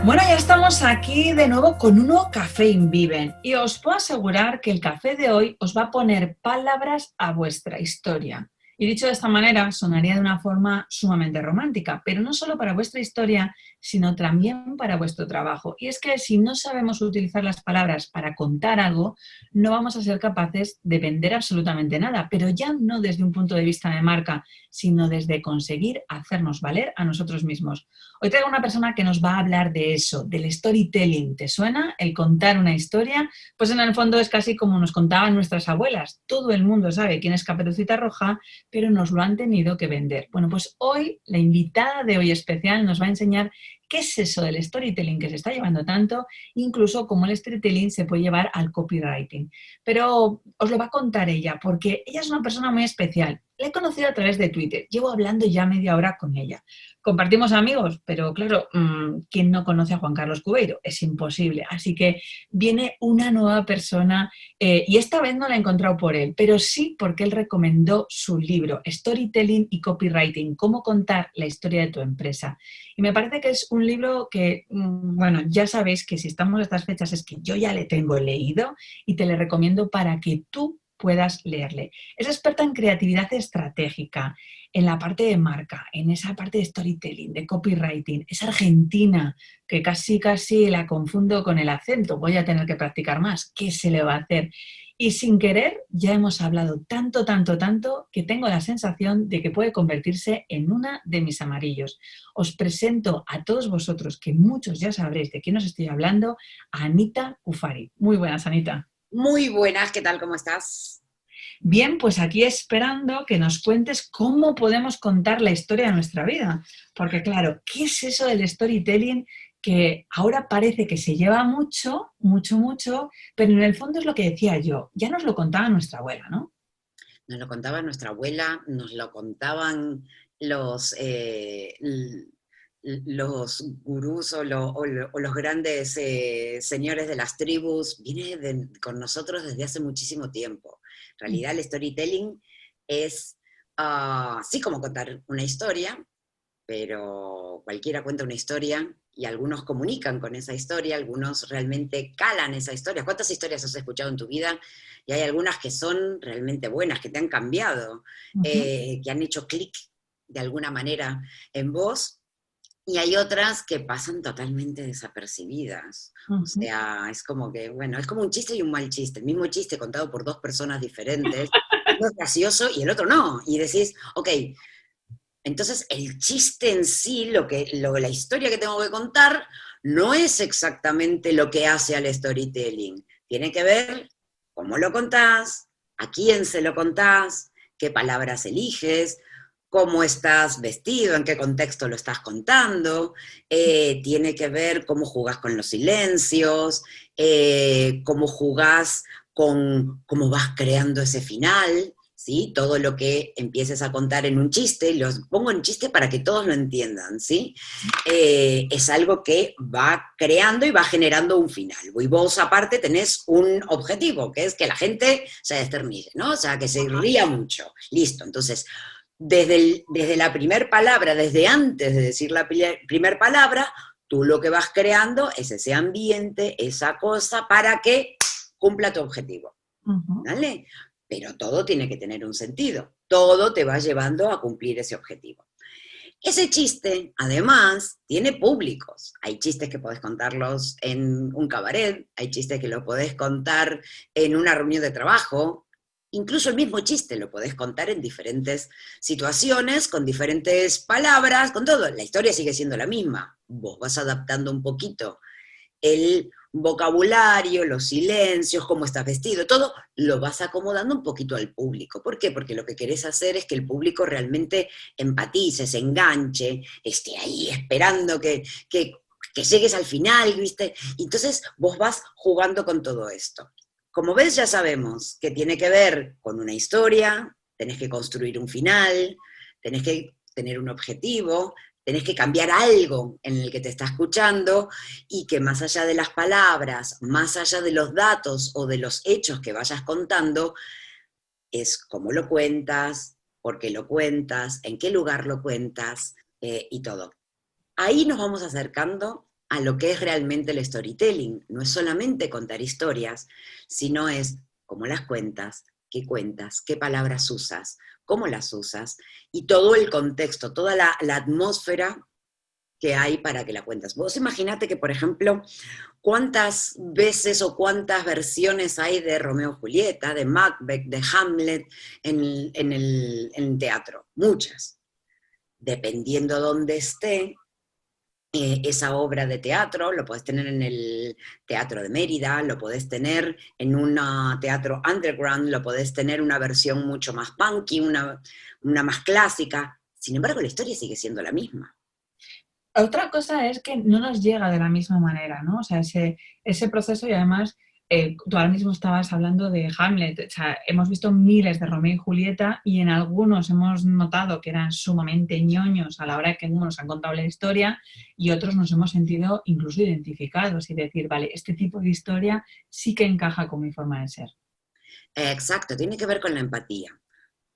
Bueno, ya estamos aquí de nuevo con un nuevo Café in Viven y os puedo asegurar que el café de hoy os va a poner palabras a vuestra historia. Y dicho de esta manera, sonaría de una forma sumamente romántica, pero no solo para vuestra historia, sino también para vuestro trabajo. Y es que si no sabemos utilizar las palabras para contar algo, no vamos a ser capaces de vender absolutamente nada, pero ya no desde un punto de vista de marca, sino desde conseguir hacernos valer a nosotros mismos. Hoy traigo una persona que nos va a hablar de eso, del storytelling. ¿Te suena? El contar una historia. Pues en el fondo es casi como nos contaban nuestras abuelas. Todo el mundo sabe quién es Caperucita Roja, pero nos lo han tenido que vender. Bueno, pues hoy la invitada de hoy especial nos va a enseñar qué es eso del storytelling que se está llevando tanto, incluso cómo el storytelling se puede llevar al copywriting. Pero os lo va a contar ella, porque ella es una persona muy especial. La he conocido a través de Twitter. Llevo hablando ya media hora con ella. Compartimos amigos, pero claro, ¿quién no conoce a Juan Carlos Cubeiro? Es imposible. Así que viene una nueva persona y esta vez no la he encontrado por él, pero sí porque él recomendó su libro, Storytelling y Copywriting, cómo contar la historia de tu empresa. Y me parece que es un libro que, bueno, ya sabéis que si estamos a estas fechas es que yo ya le tengo leído y te le recomiendo para que tú puedas leerle. Es experta en creatividad estratégica, en la parte de marca, en esa parte de storytelling, de copywriting. Es argentina, que casi la confundo con el acento. Voy a tener que practicar más. ¿Qué se le va a hacer? Y sin querer ya hemos hablado tanto, que tengo la sensación de que puede convertirse en una de mis amarillos. Os presento a todos vosotros, que muchos ya sabréis de quién os estoy hablando, a Anita Cufari. Muy buenas, Anita. Muy buenas, ¿qué tal? ¿Cómo estás? Bien, pues aquí esperando que nos cuentes cómo podemos contar la historia de nuestra vida. Porque claro, ¿qué es eso del storytelling que ahora parece que se lleva mucho, pero en el fondo es lo que decía yo, ya nos lo contaba nuestra abuela, ¿no? Nos lo contaba nuestra abuela, nos lo contaban los, los gurús o los grandes señores de las tribus. Viene con nosotros desde hace muchísimo tiempo. En realidad el storytelling es, sí, como contar una historia, pero cualquiera cuenta una historia y algunos comunican con esa historia, algunos realmente calan esa historia. ¿Cuántas historias has escuchado en tu vida? Y hay algunas que son realmente buenas, que te han cambiado, Uh-huh. que han hecho clic de alguna manera en vos, y hay otras que pasan totalmente desapercibidas. O Uh-huh. sea, es como que, bueno, es como un chiste y un mal chiste. El mismo chiste contado por dos personas diferentes. Uno es gracioso y el otro no. Y decís, ok, entonces, el chiste en sí, la historia que tengo que contar, no es exactamente lo que hace al storytelling. Tiene que ver cómo lo contás, a quién se lo contás, qué palabras eliges, cómo estás vestido, en qué contexto lo estás contando. Tiene que ver cómo jugás con los silencios, cómo jugás con cómo vas creando ese final. ¿Sí? Todo lo que empieces a contar en un chiste, los pongo en chiste para que todos lo entiendan, ¿sí? Es algo que va creando y va generando un final. Y vos aparte tenés un objetivo, que es que la gente se desternille, ¿no? O sea, que se ría mucho. Listo, entonces, desde la primera palabra, desde antes de decir la primera palabra, tú lo que vas creando es ese ambiente, esa cosa, para que cumpla tu objetivo. Uh-huh. ¿Vale? Pero todo tiene que tener un sentido. Todo te va llevando a cumplir ese objetivo. Ese chiste, además, tiene públicos. Hay chistes que podés contarlos en un cabaret, hay chistes que lo podés contar en una reunión de trabajo, incluso el mismo chiste lo podés contar en diferentes situaciones, con diferentes palabras, con todo. La historia sigue siendo la misma. Vos vas adaptando un poquito el vocabulario, los silencios, cómo estás vestido, todo lo vas acomodando un poquito al público. ¿Por qué? Porque lo que querés hacer es que el público realmente empatice, se enganche, esté ahí esperando que llegues al final, ¿viste? Y entonces vos vas jugando con todo esto. Como ves, ya sabemos que tiene que ver con una historia, tenés que construir un final, tenés que tener un objetivo, tenés que cambiar algo en el que te está escuchando, y que más allá de las palabras, más allá de los datos o de los hechos que vayas contando, es cómo lo cuentas, por qué lo cuentas, en qué lugar lo cuentas, y todo. Ahí nos vamos acercando a lo que es realmente el storytelling. No es solamente contar historias, sino es cómo las cuentas, qué palabras usas, cómo las usas, y todo el contexto, toda la atmósfera que hay para que la cuentes. Vos imaginate que, por ejemplo, cuántas veces o cuántas versiones hay de Romeo y Julieta, de Macbeth, de Hamlet en teatro. Muchas. Dependiendo dónde esté esa obra de teatro, lo podés tener en el Teatro de Mérida, lo podés tener en un teatro underground, lo podés tener una versión mucho más punky, una más clásica. Sin embargo, la historia sigue siendo la misma. Otra cosa es que no nos llega de la misma manera, ¿no? O sea, ese proceso, y además tú ahora mismo estabas hablando de Hamlet. O sea, hemos visto miles de Romeo y Julieta y en algunos hemos notado que eran sumamente ñoños a la hora que uno nos han contado la historia, y otros nos hemos sentido incluso identificados y decir, vale, este tipo de historia sí que encaja con mi forma de ser. Exacto, tiene que ver con la empatía.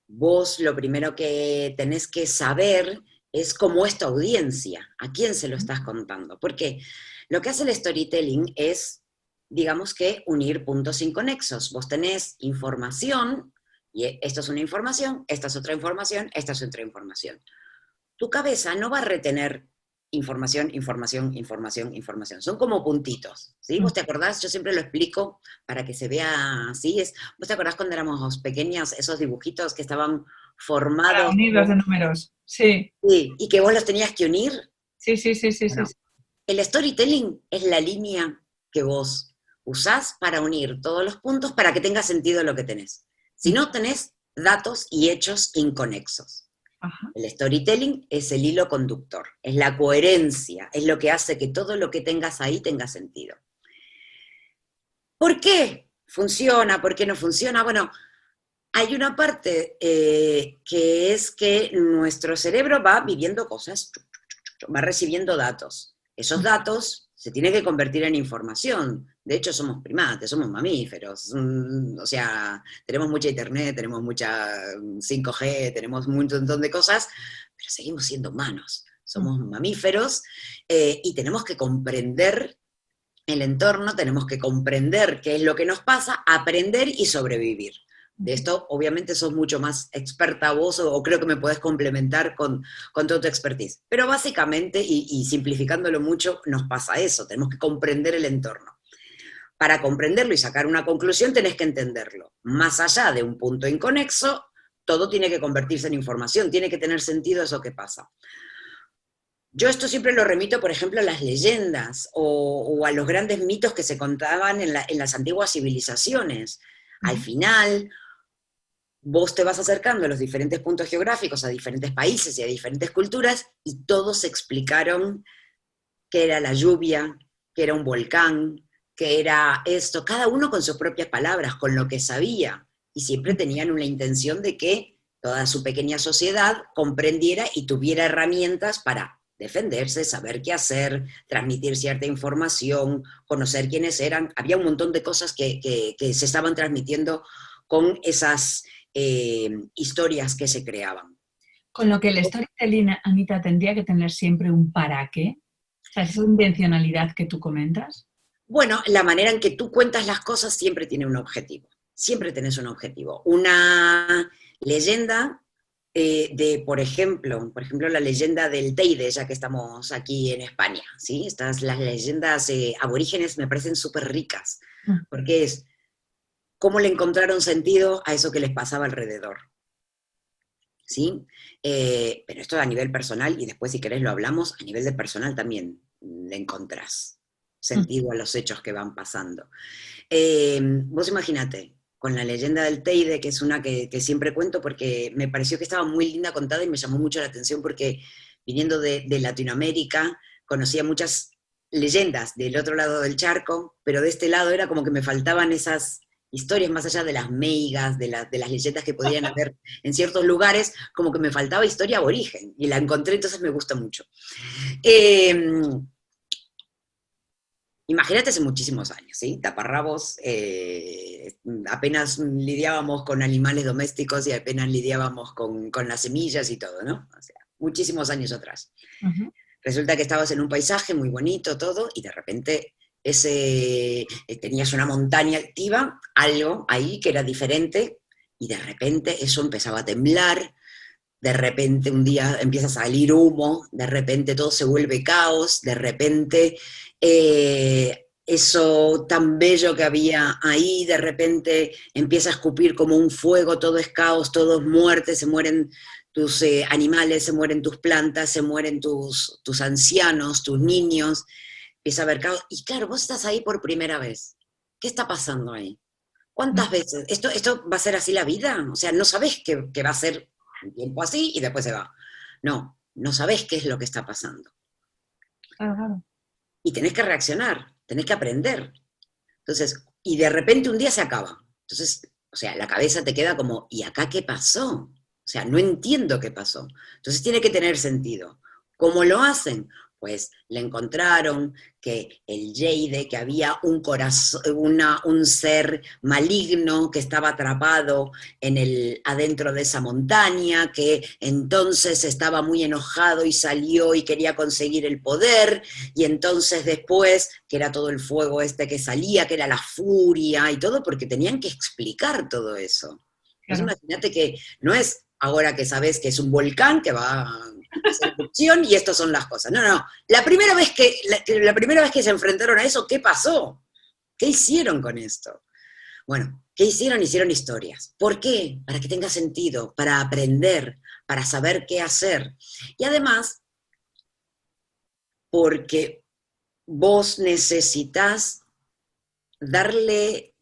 Vos lo primero que tenés que saber es cómo es tu audiencia, a quién se lo estás contando. Porque lo que hace el storytelling es, digamos que, unir puntos inconexos. Vos tenés información, y esto es una información, esta es otra información, esta es otra información. Tu cabeza no va a retener información, información, información, información. Son como puntitos, ¿sí? ¿Vos te acordás? Yo siempre lo explico para que se vea así. ¿Vos te acordás cuando éramos pequeños esos dibujitos que estaban Para formados? unir los de números, sí. Sí, y que vos los tenías que unir. Sí, sí, sí, sí, sí. Bueno, el storytelling es la línea que vos usás para unir todos los puntos para que tenga sentido lo que tenés. Si no, tenés datos y hechos inconexos. Ajá. El storytelling es el hilo conductor, es la coherencia, es lo que hace que todo lo que tengas ahí tenga sentido. ¿Por qué funciona? ¿Por qué no funciona? Bueno, hay una parte que es que nuestro cerebro va viviendo cosas, va recibiendo datos. Esos datos se tienen que convertir en información. De hecho, somos primates, somos mamíferos. O sea, tenemos mucha internet, tenemos mucha 5G, tenemos un montón de cosas, pero seguimos siendo humanos. Somos mamíferos y tenemos que comprender el entorno, tenemos que comprender qué es lo que nos pasa, aprender y sobrevivir. De esto, obviamente, sos mucho más experta vos, o creo que me podés complementar con toda tu expertise. Pero básicamente, y simplificándolo mucho, nos pasa eso, tenemos que comprender el entorno. Para comprenderlo y sacar una conclusión, tenés que entenderlo. Más allá de un punto inconexo, todo tiene que convertirse en información, tiene que tener sentido eso que pasa. Yo esto siempre lo remito, por ejemplo, a las leyendas o a los grandes mitos que se contaban en las antiguas civilizaciones. Al final, vos te vas acercando a los diferentes puntos geográficos, a diferentes países y a diferentes culturas, y todos explicaron qué era la lluvia, qué era un volcán, qué era esto, cada uno con sus propias palabras, con lo que sabía, y siempre tenían una intención de que toda su pequeña sociedad comprendiera y tuviera herramientas para defenderse, saber qué hacer, transmitir cierta información, conocer quiénes eran. Había un montón de cosas que se estaban transmitiendo con esas historias que se creaban. Con lo que el storytelling, Anita, tendría que tener siempre un para qué. O sea, esa intencionalidad que tú comentas. Bueno, la manera en que tú cuentas las cosas siempre tiene un objetivo. Siempre tenés un objetivo. Una leyenda por ejemplo, la leyenda del Teide, ya que estamos aquí en España, ¿sí? Las leyendas aborígenes me parecen súper ricas, porque es cómo le encontraron sentido a eso que les pasaba alrededor, ¿sí? Pero esto a nivel personal, y después si querés lo hablamos, a nivel de personal también le encontrás sentido a los hechos que van pasando. Vos imaginate, con la leyenda del Teide, que es una que siempre cuento porque me pareció que estaba muy linda contada y me llamó mucho la atención porque viniendo de Latinoamérica conocía muchas leyendas del otro lado del charco, pero de este lado era como que me faltaban esas historias más allá de las meigas, de las leyendas que podían haber en ciertos lugares, como que me faltaba historia aborigen y la encontré, entonces me gusta mucho. Imagínate hace muchísimos años, ¿sí? Taparrabos, apenas lidiábamos con animales domésticos y apenas lidiábamos con las semillas y todo, ¿no? O sea, muchísimos años atrás. Resulta que estabas en un paisaje muy bonito, todo, y de repente tenías una montaña activa, algo ahí que era diferente, y de repente eso empezaba a temblar, de repente un día empieza a salir humo, de repente todo se vuelve caos, de repente eso tan bello que había ahí, de repente empieza a escupir como un fuego, todo es caos, todo es muerte, se mueren tus animales, se mueren tus plantas, se mueren tus ancianos, tus niños, empieza a haber caos. Y claro, vos estás ahí por primera vez. ¿Qué está pasando ahí? ¿Cuántas veces? ¿Esto va a ser así la vida? O sea, no sabés que va a ser un tiempo así y después se va. No, no sabés qué es lo que está pasando. Claro, claro. Y tenés que reaccionar, tenés que aprender. Entonces, y de repente un día se acaba. Entonces, o sea, la cabeza te queda como, ¿y acá qué pasó? O sea, no entiendo qué pasó. Entonces tiene que tener sentido. ¿Cómo lo hacen? Pues le encontraron que el Jade, que había un corazón, un ser maligno que estaba atrapado adentro de esa montaña, que entonces estaba muy enojado y salió y quería conseguir el poder, y entonces después, que era todo el fuego este que salía, que era la furia y todo, porque tenían que explicar todo eso. Entonces Claro. imagínate que no es ahora que sabes que es un volcán que va a hacer erupción y estas son las cosas. No, no. La primera vez que se enfrentaron a eso, ¿qué pasó? ¿Qué hicieron con esto? Bueno, ¿qué hicieron? Hicieron historias. ¿Por qué? Para que tenga sentido, para aprender, para saber qué hacer. Y además, porque vos necesitas darle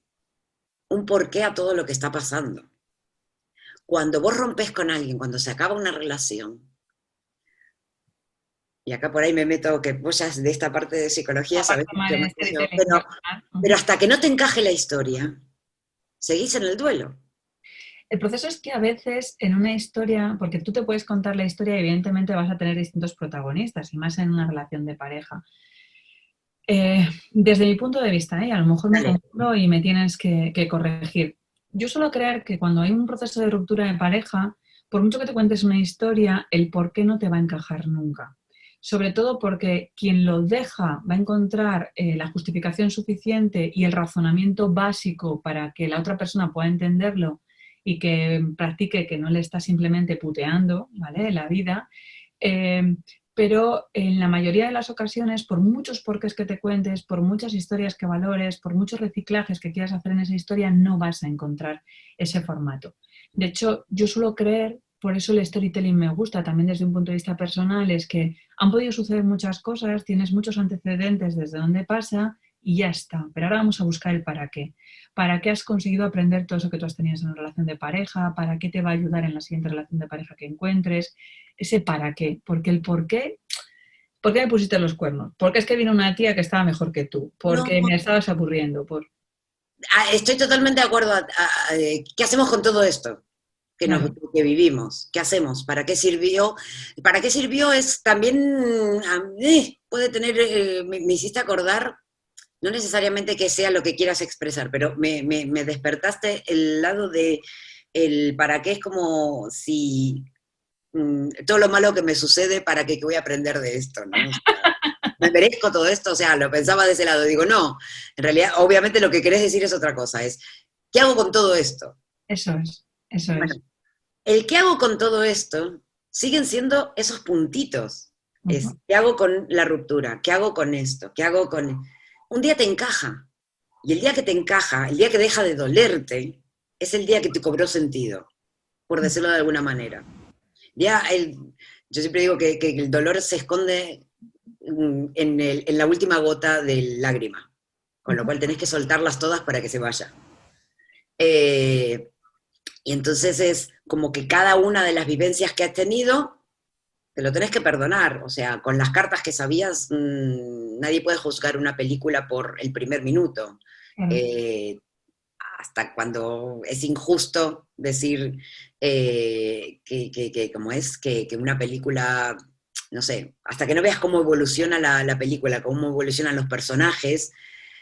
un porqué a todo lo que está pasando. Cuando vos rompes con alguien, cuando se acaba una relación, y acá por ahí me meto, que vos ya de esta parte de psicología La parte sabés más mucho de más que yo, storytelling personal. pero hasta que no te encaje la historia, seguís en el duelo. El proceso es que a veces en una historia, porque tú te puedes contar la historia y evidentemente vas a tener distintos protagonistas, y más en una relación de pareja. Desde mi punto de vista, a lo mejor me Dale. confundo y me tienes que corregir. Yo suelo creer que cuando hay un proceso de ruptura de pareja, por mucho que te cuentes una historia, el por qué no te va a encajar nunca. Sobre todo porque quien lo deja va a encontrar la justificación suficiente y el razonamiento básico para que la otra persona pueda entenderlo y que practique que no le está simplemente puteando, ¿vale? La vida. Eh, pero en la mayoría de las ocasiones, por muchos porqués que te cuentes, por muchas historias que valores, por muchos reciclajes que quieras hacer en esa historia, no vas a encontrar ese formato. De hecho, yo suelo creer, por eso el storytelling me gusta también desde un punto de vista personal, es que han podido suceder muchas cosas, tienes muchos antecedentes desde dónde pasa y ya está. Pero ahora vamos a buscar el para qué. ¿Para qué has conseguido aprender todo eso que tú has tenido en una relación de pareja? ¿Para qué te va a ayudar en la siguiente relación de pareja que encuentres? Ese para qué. Porque el por qué me pusiste los cuernos? Porque es que vino una tía que estaba mejor que tú. No, Porque me estabas aburriendo. estoy totalmente de acuerdo. ¿Qué hacemos con todo esto Claro, que vivimos? ¿Qué hacemos? ¿Para qué sirvió? ¿Para qué sirvió? Es también, puede tener, me hiciste acordar, no necesariamente que sea lo que quieras expresar, pero me despertaste el lado de el para qué es como si todo lo malo que me sucede, ¿para qué voy a aprender de esto? ¿No? O sea, ¿me merezco todo esto? O sea, lo pensaba de ese lado. Digo, no, en realidad, obviamente lo que querés decir es otra cosa, es, ¿qué hago con todo esto? eso es, eso Bueno, es. el qué hago con todo esto siguen siendo esos puntitos. Es, Uh-huh. ¿qué hago con la ruptura? ¿Qué hago con esto? ¿Qué hago con...? Un día te encaja, y el día que te encaja, el día que deja de dolerte, es el día que te cobró sentido, por decirlo de alguna manera. Ya yo siempre digo que el dolor se esconde en la última gota de lágrima, con lo Uh-huh. cual tenés que soltarlas todas para que se vaya. Eh, y entonces es como que cada una de las vivencias que has tenido, te lo tenés que perdonar. O sea, con las cartas que sabías, nadie puede juzgar una película por el primer minuto. Claro. Eh, hasta cuando es injusto decir como es, que una película, no sé, hasta que no veas cómo evoluciona la película, cómo evolucionan los personajes,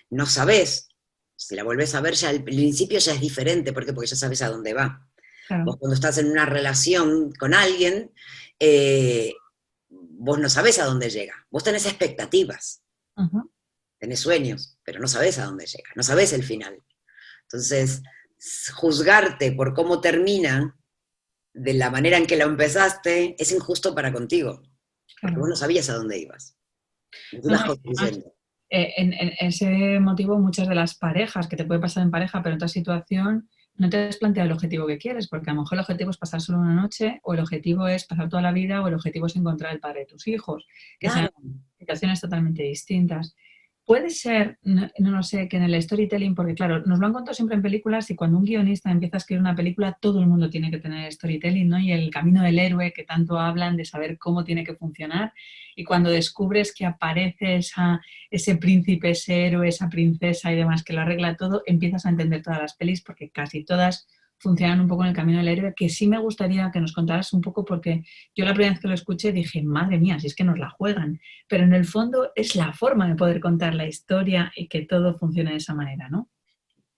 no sabes. Si la volvés a ver, ya al principio ya es diferente. ¿Por qué? Porque ya sabes a dónde va. Claro. Vos cuando estás en una relación con alguien, eh, vos no sabés a dónde llega, vos tenés expectativas, tenés sueños, pero no sabés a dónde llega, no sabés el final. Entonces, juzgarte por cómo termina de la manera en que lo empezaste es injusto para contigo, porque vos no sabías a dónde ibas. Tú No, vas no, construyendo. en ese motivo, muchas de las parejas, que te puede pasar en pareja, pero en otra situación, no te has planteado el objetivo que quieres, porque a lo mejor el objetivo es pasar solo una noche, o el objetivo es pasar toda la vida, o el objetivo es encontrar el padre de tus hijos, que sean Claro. situaciones totalmente distintas. Puede ser, no lo sé, que en el storytelling, porque claro, nos lo han contado siempre en películas y cuando un guionista empieza a escribir una película, todo el mundo tiene que tener storytelling, ¿no? Y el camino del héroe que tanto hablan de saber cómo tiene que funcionar y cuando descubres que aparece ese príncipe, ese héroe, esa princesa y demás que lo arregla todo, empiezas a entender todas las pelis porque casi todas funcionan un poco en el camino del héroe, que sí me gustaría que nos contaras un poco porque yo la primera vez que lo escuché dije, madre mía, si es que nos la juegan, pero en el fondo es la forma de poder contar la historia y que todo funcione de esa manera, ¿no?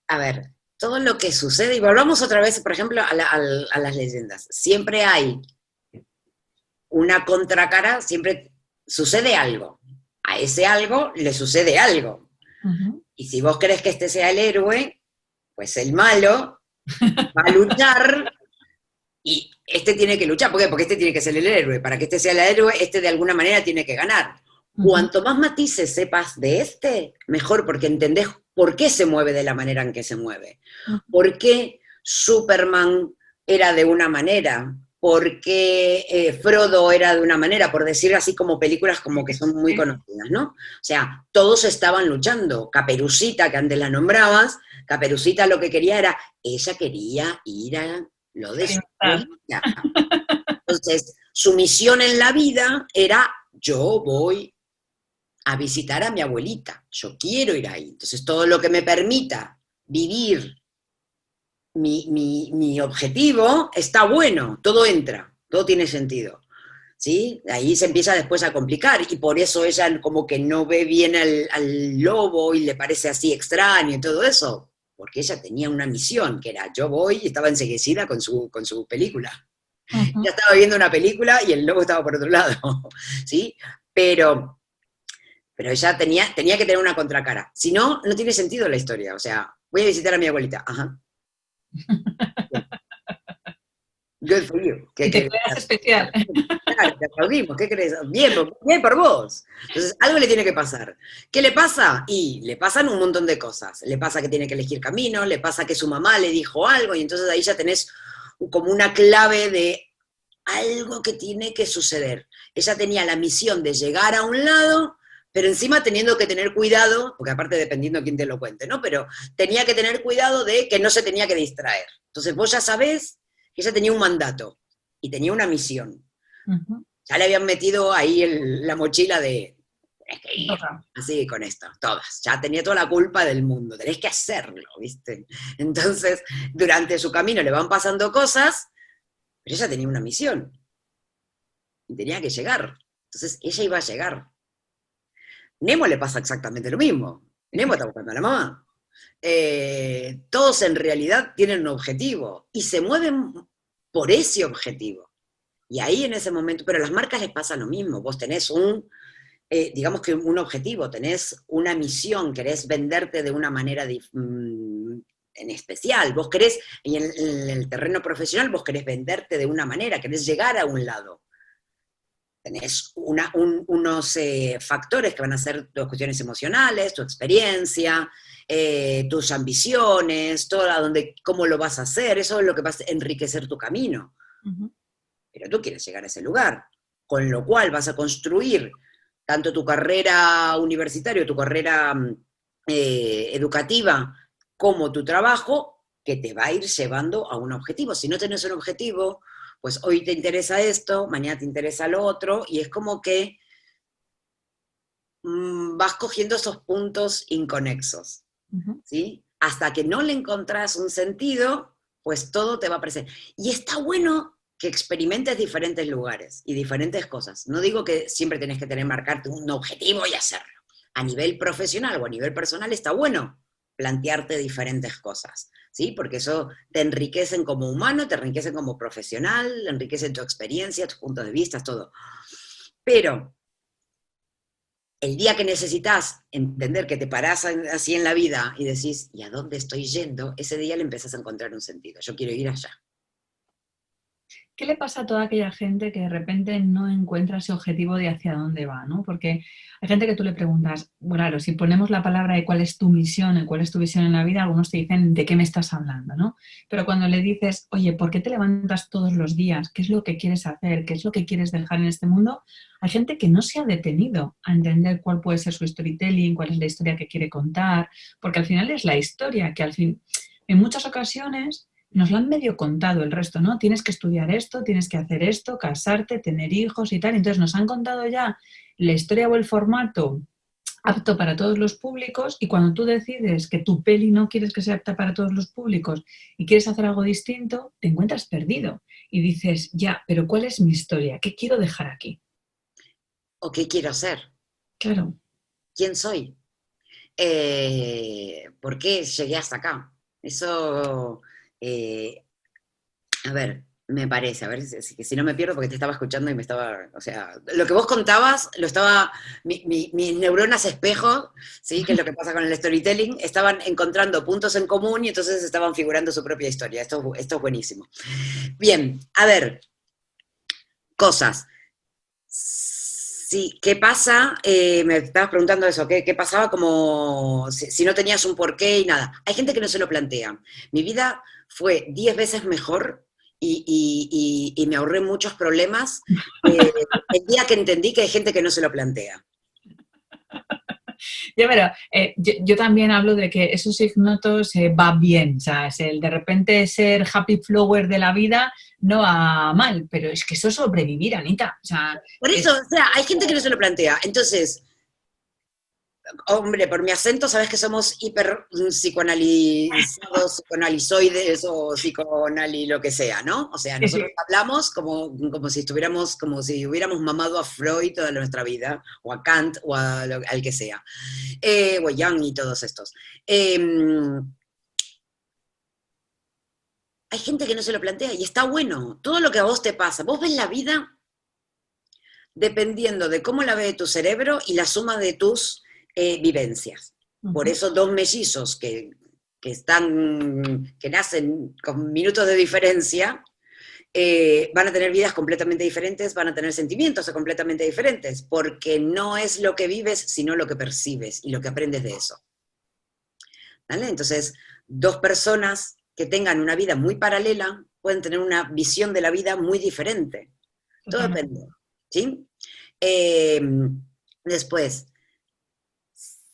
A ver, todo lo que sucede, y volvamos otra vez, por ejemplo, a las leyendas. Siempre hay una contracara, siempre sucede algo. A ese algo le sucede algo. Y si vos querés que este sea el héroe, pues el malo va a luchar y este tiene que luchar. ¿Por qué? Porque este tiene que ser el héroe. Para que este sea el héroe, este de alguna manera tiene que ganar. Cuanto más matices sepas de este, mejor, porque entendés por qué se mueve de la manera en que se mueve. ¿Por qué Superman era de una manera? ¿Por qué Frodo era de una manera? Por decir así como películas como que son muy conocidas, ¿no? O sea, todos estaban luchando. Caperucita, que antes la nombrabas, Caperucita lo que quería era, ella quería ir a lo de su abuelita. Entonces, su misión en la vida era, yo voy a visitar a mi abuelita, yo quiero ir ahí. Entonces, todo lo que me permita vivir mi objetivo está bueno, todo entra, todo tiene sentido. ¿Sí? Ahí se empieza después a complicar y por eso ella como que no ve bien al lobo y le parece así extraño y todo eso, porque ella tenía una misión, que era yo voy y estaba enseguecida con su película. Ya estaba viendo una película y el lobo estaba por otro lado, ¿sí? Pero ella tenía que tener una contracara. Si no, no tiene sentido la historia. O sea, voy a visitar a mi abuelita. Ajá. Good for you. Y te creas especial. Claro, te aplaudimos. ¿Qué crees? Bien, bien por vos. Entonces, algo le tiene que pasar. ¿Qué le pasa? Y le pasan un montón de cosas. Le pasa que tiene que elegir camino, le pasa que su mamá le dijo algo y entonces ahí ya tenés como una clave de algo que tiene que suceder. Ella tenía la misión de llegar a un lado, pero encima teniendo que tener cuidado, porque aparte dependiendo de quién te lo cuente, ¿no? Pero tenía que tener cuidado de que no se tenía que distraer. Entonces vos ya sabés que ella tenía un mandato y tenía una misión. Ya le habían metido ahí la mochila de, tenés que ir, así con esto, todas. Ya tenía toda la culpa del mundo, tenés que hacerlo, ¿viste? Entonces, durante su camino le van pasando cosas, pero ella tenía una misión y tenía que llegar. Entonces ella iba a llegar. Nemo le pasa exactamente lo mismo. Nemo está buscando a la mamá. Todos en realidad tienen un objetivo y se mueven por ese objetivo. Y ahí en ese momento, pero a las marcas les pasa lo mismo. Vos tenés digamos que un objetivo, tenés una misión, querés venderte de una manera en especial. Vos querés, y en el terreno profesional, vos querés venderte de una manera, querés llegar a un lado. Tenés unos factores que van a ser tus cuestiones emocionales, tu experiencia, tus ambiciones, cómo lo vas a hacer, eso es lo que va a enriquecer tu camino. Pero tú quieres llegar a ese lugar, con lo cual vas a construir tanto tu carrera universitaria, tu carrera educativa, como tu trabajo, que te va a ir llevando a un objetivo. Si no tenés un objetivo, pues hoy te interesa esto, mañana te interesa lo otro, y es como que vas cogiendo esos puntos inconexos, ¿sí? Hasta que no le encontrás un sentido, pues todo te va a parecer. Y está bueno que experimentes diferentes lugares y diferentes cosas. No digo que siempre tenés que marcarte un objetivo y hacerlo. A nivel profesional o a nivel personal está bueno plantearte diferentes cosas, ¿sí? Porque eso te enriquecen como humano, te enriquecen como profesional, enriquecen tu experiencia, tus puntos de vista, todo. Pero el día que necesitas entender que te parás así en la vida y decís, ¿y a dónde estoy yendo? Ese día le empezás a encontrar un sentido. Yo quiero ir allá. ¿Qué le pasa a toda aquella gente que de repente no encuentra ese objetivo de hacia dónde va, ¿no? Porque hay gente que tú le preguntas, bueno, claro, si ponemos la palabra de cuál es tu misión, cuál es tu visión en la vida, algunos te dicen de qué me estás hablando, ¿no? Pero cuando le dices, oye, ¿por qué te levantas todos los días? ¿Qué es lo que quieres hacer? ¿Qué es lo que quieres dejar en este mundo? Hay gente que no se ha detenido a entender cuál puede ser su storytelling, cuál es la historia que quiere contar, porque al final es la historia que al fin, en muchas ocasiones nos lo han medio contado el resto, ¿no? Tienes que estudiar esto, tienes que hacer esto, casarte, tener hijos y tal. Entonces nos han contado ya la historia o el formato apto para todos los públicos y cuando tú decides que tu peli no quieres que sea apta para todos los públicos y quieres hacer algo distinto, te encuentras perdido y dices, ya, pero ¿cuál es mi historia? ¿Qué quiero dejar aquí? ¿O qué quiero ser? Claro. ¿Quién soy? ¿Por qué llegué hasta acá? Eso, eh, a ver, me parece, a ver si no me pierdo porque te estaba escuchando y me estaba, o sea, lo que vos contabas, mis neuronas espejo, ¿sí? Que es lo que pasa con el storytelling, estaban encontrando puntos en común y entonces estaban figurando su propia historia. Esto es buenísimo. Bien, a ver, cosas. Sí, ¿qué pasa? Me estabas preguntando eso, ¿qué pasaba como si no tenías un porqué y nada? Hay gente que no se lo plantea. Mi vida fue 10 veces mejor y me ahorré muchos problemas el día que entendí que hay gente que no se lo plantea. Ya, pero yo también hablo de que esos ignotos va bien, o sea, es el de repente ser happy flower de la vida no va mal, pero es que eso es sobrevivir, Anita. O sea, Por eso, o sea, hay gente que no se lo plantea. Entonces, hombre, por mi acento sabes que somos hiper psicoanalizados, psicoanalizoides o psicoanali lo que sea, ¿no? O sea, sí, sí. nosotros hablamos como si estuviéramos, como si hubiéramos mamado a Freud toda nuestra vida, o a Kant, o al que sea, o a Jung y todos estos. Hay gente que no se lo plantea y está bueno. Todo lo que a vos te pasa, vos ves la vida dependiendo de cómo la ve tu cerebro y la suma de tus vivencias. Por eso dos mellizos que nacen con minutos de diferencia, van a tener vidas completamente diferentes, van a tener sentimientos completamente diferentes, porque no es lo que vives, sino lo que percibes y lo que aprendes de eso. ¿Vale? Entonces, dos personas que tengan una vida muy paralela pueden tener una visión de la vida muy diferente. Todo depende. ¿Sí? Después,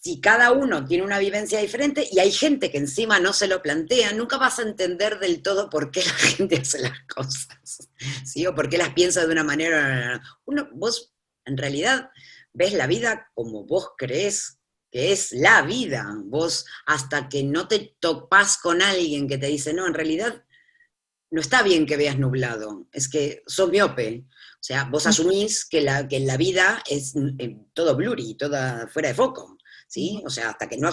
si cada uno tiene una vivencia diferente y hay gente que encima no se lo plantea, nunca vas a entender del todo por qué la gente hace las cosas, ¿sí? O por qué las piensa de una manera. Vos, en realidad, ves la vida como vos creés que es la vida. Vos, hasta que no te topás con alguien que te dice, no, en realidad no está bien que veas nublado, es que sos miope. O sea, vos asumís que la vida es todo blurry, toda fuera de foco, ¿sí? O sea, hasta que no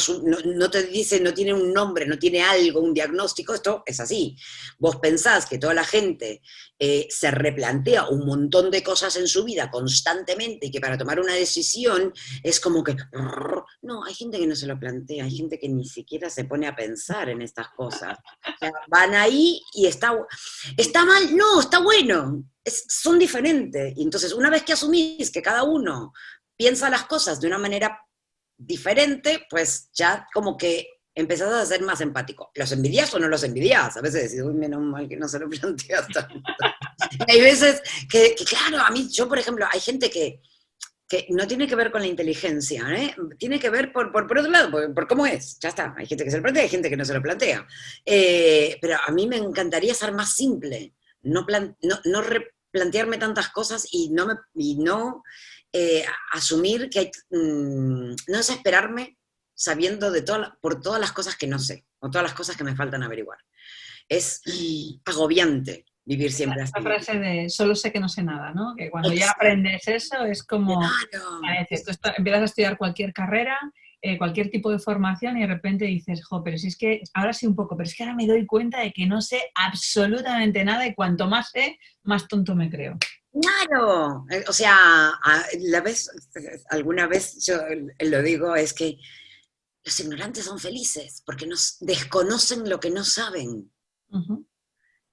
te dice, no tiene un nombre, no tiene algo, un diagnóstico, esto es así. Vos pensás que toda la gente se replantea un montón de cosas en su vida constantemente y que para tomar una decisión es como que... No, hay gente que no se lo plantea, hay gente que ni siquiera se pone a pensar en estas cosas. O sea, van ahí y está mal, no, está bueno, son diferentes. Y entonces, una vez que asumís que cada uno piensa las cosas de una manera diferente, pues ya como que empezás a ser más empático. ¿Los envidias o no los envidias? A veces decís, uy, menos mal que no se lo plantea tanto. Hay veces claro, a mí, yo por ejemplo, hay gente que no tiene que ver con la inteligencia, ¿eh? Tiene que ver por otro lado, por cómo es, ya está. Hay gente que se lo plantea, hay gente que no se lo plantea. Pero a mí me encantaría ser más simple, no replantearme tantas cosas y no asumir que hay, no desesperarme sabiendo por todas las cosas que no sé, o todas las cosas que me faltan averiguar. Es agobiante vivir siempre así. La frase de solo sé que no sé nada, ¿no? Que cuando ya Exacto. aprendes eso es como, Claro. tú empiezas a estudiar cualquier carrera, cualquier tipo de formación y de repente dices, jo, pero si es que ahora sí un poco, pero es que ahora me doy cuenta de que no sé absolutamente nada y cuanto más sé, más tonto me creo. Claro, o sea, alguna vez yo lo digo, es que los ignorantes son felices porque nos desconocen lo que no saben. Ujú.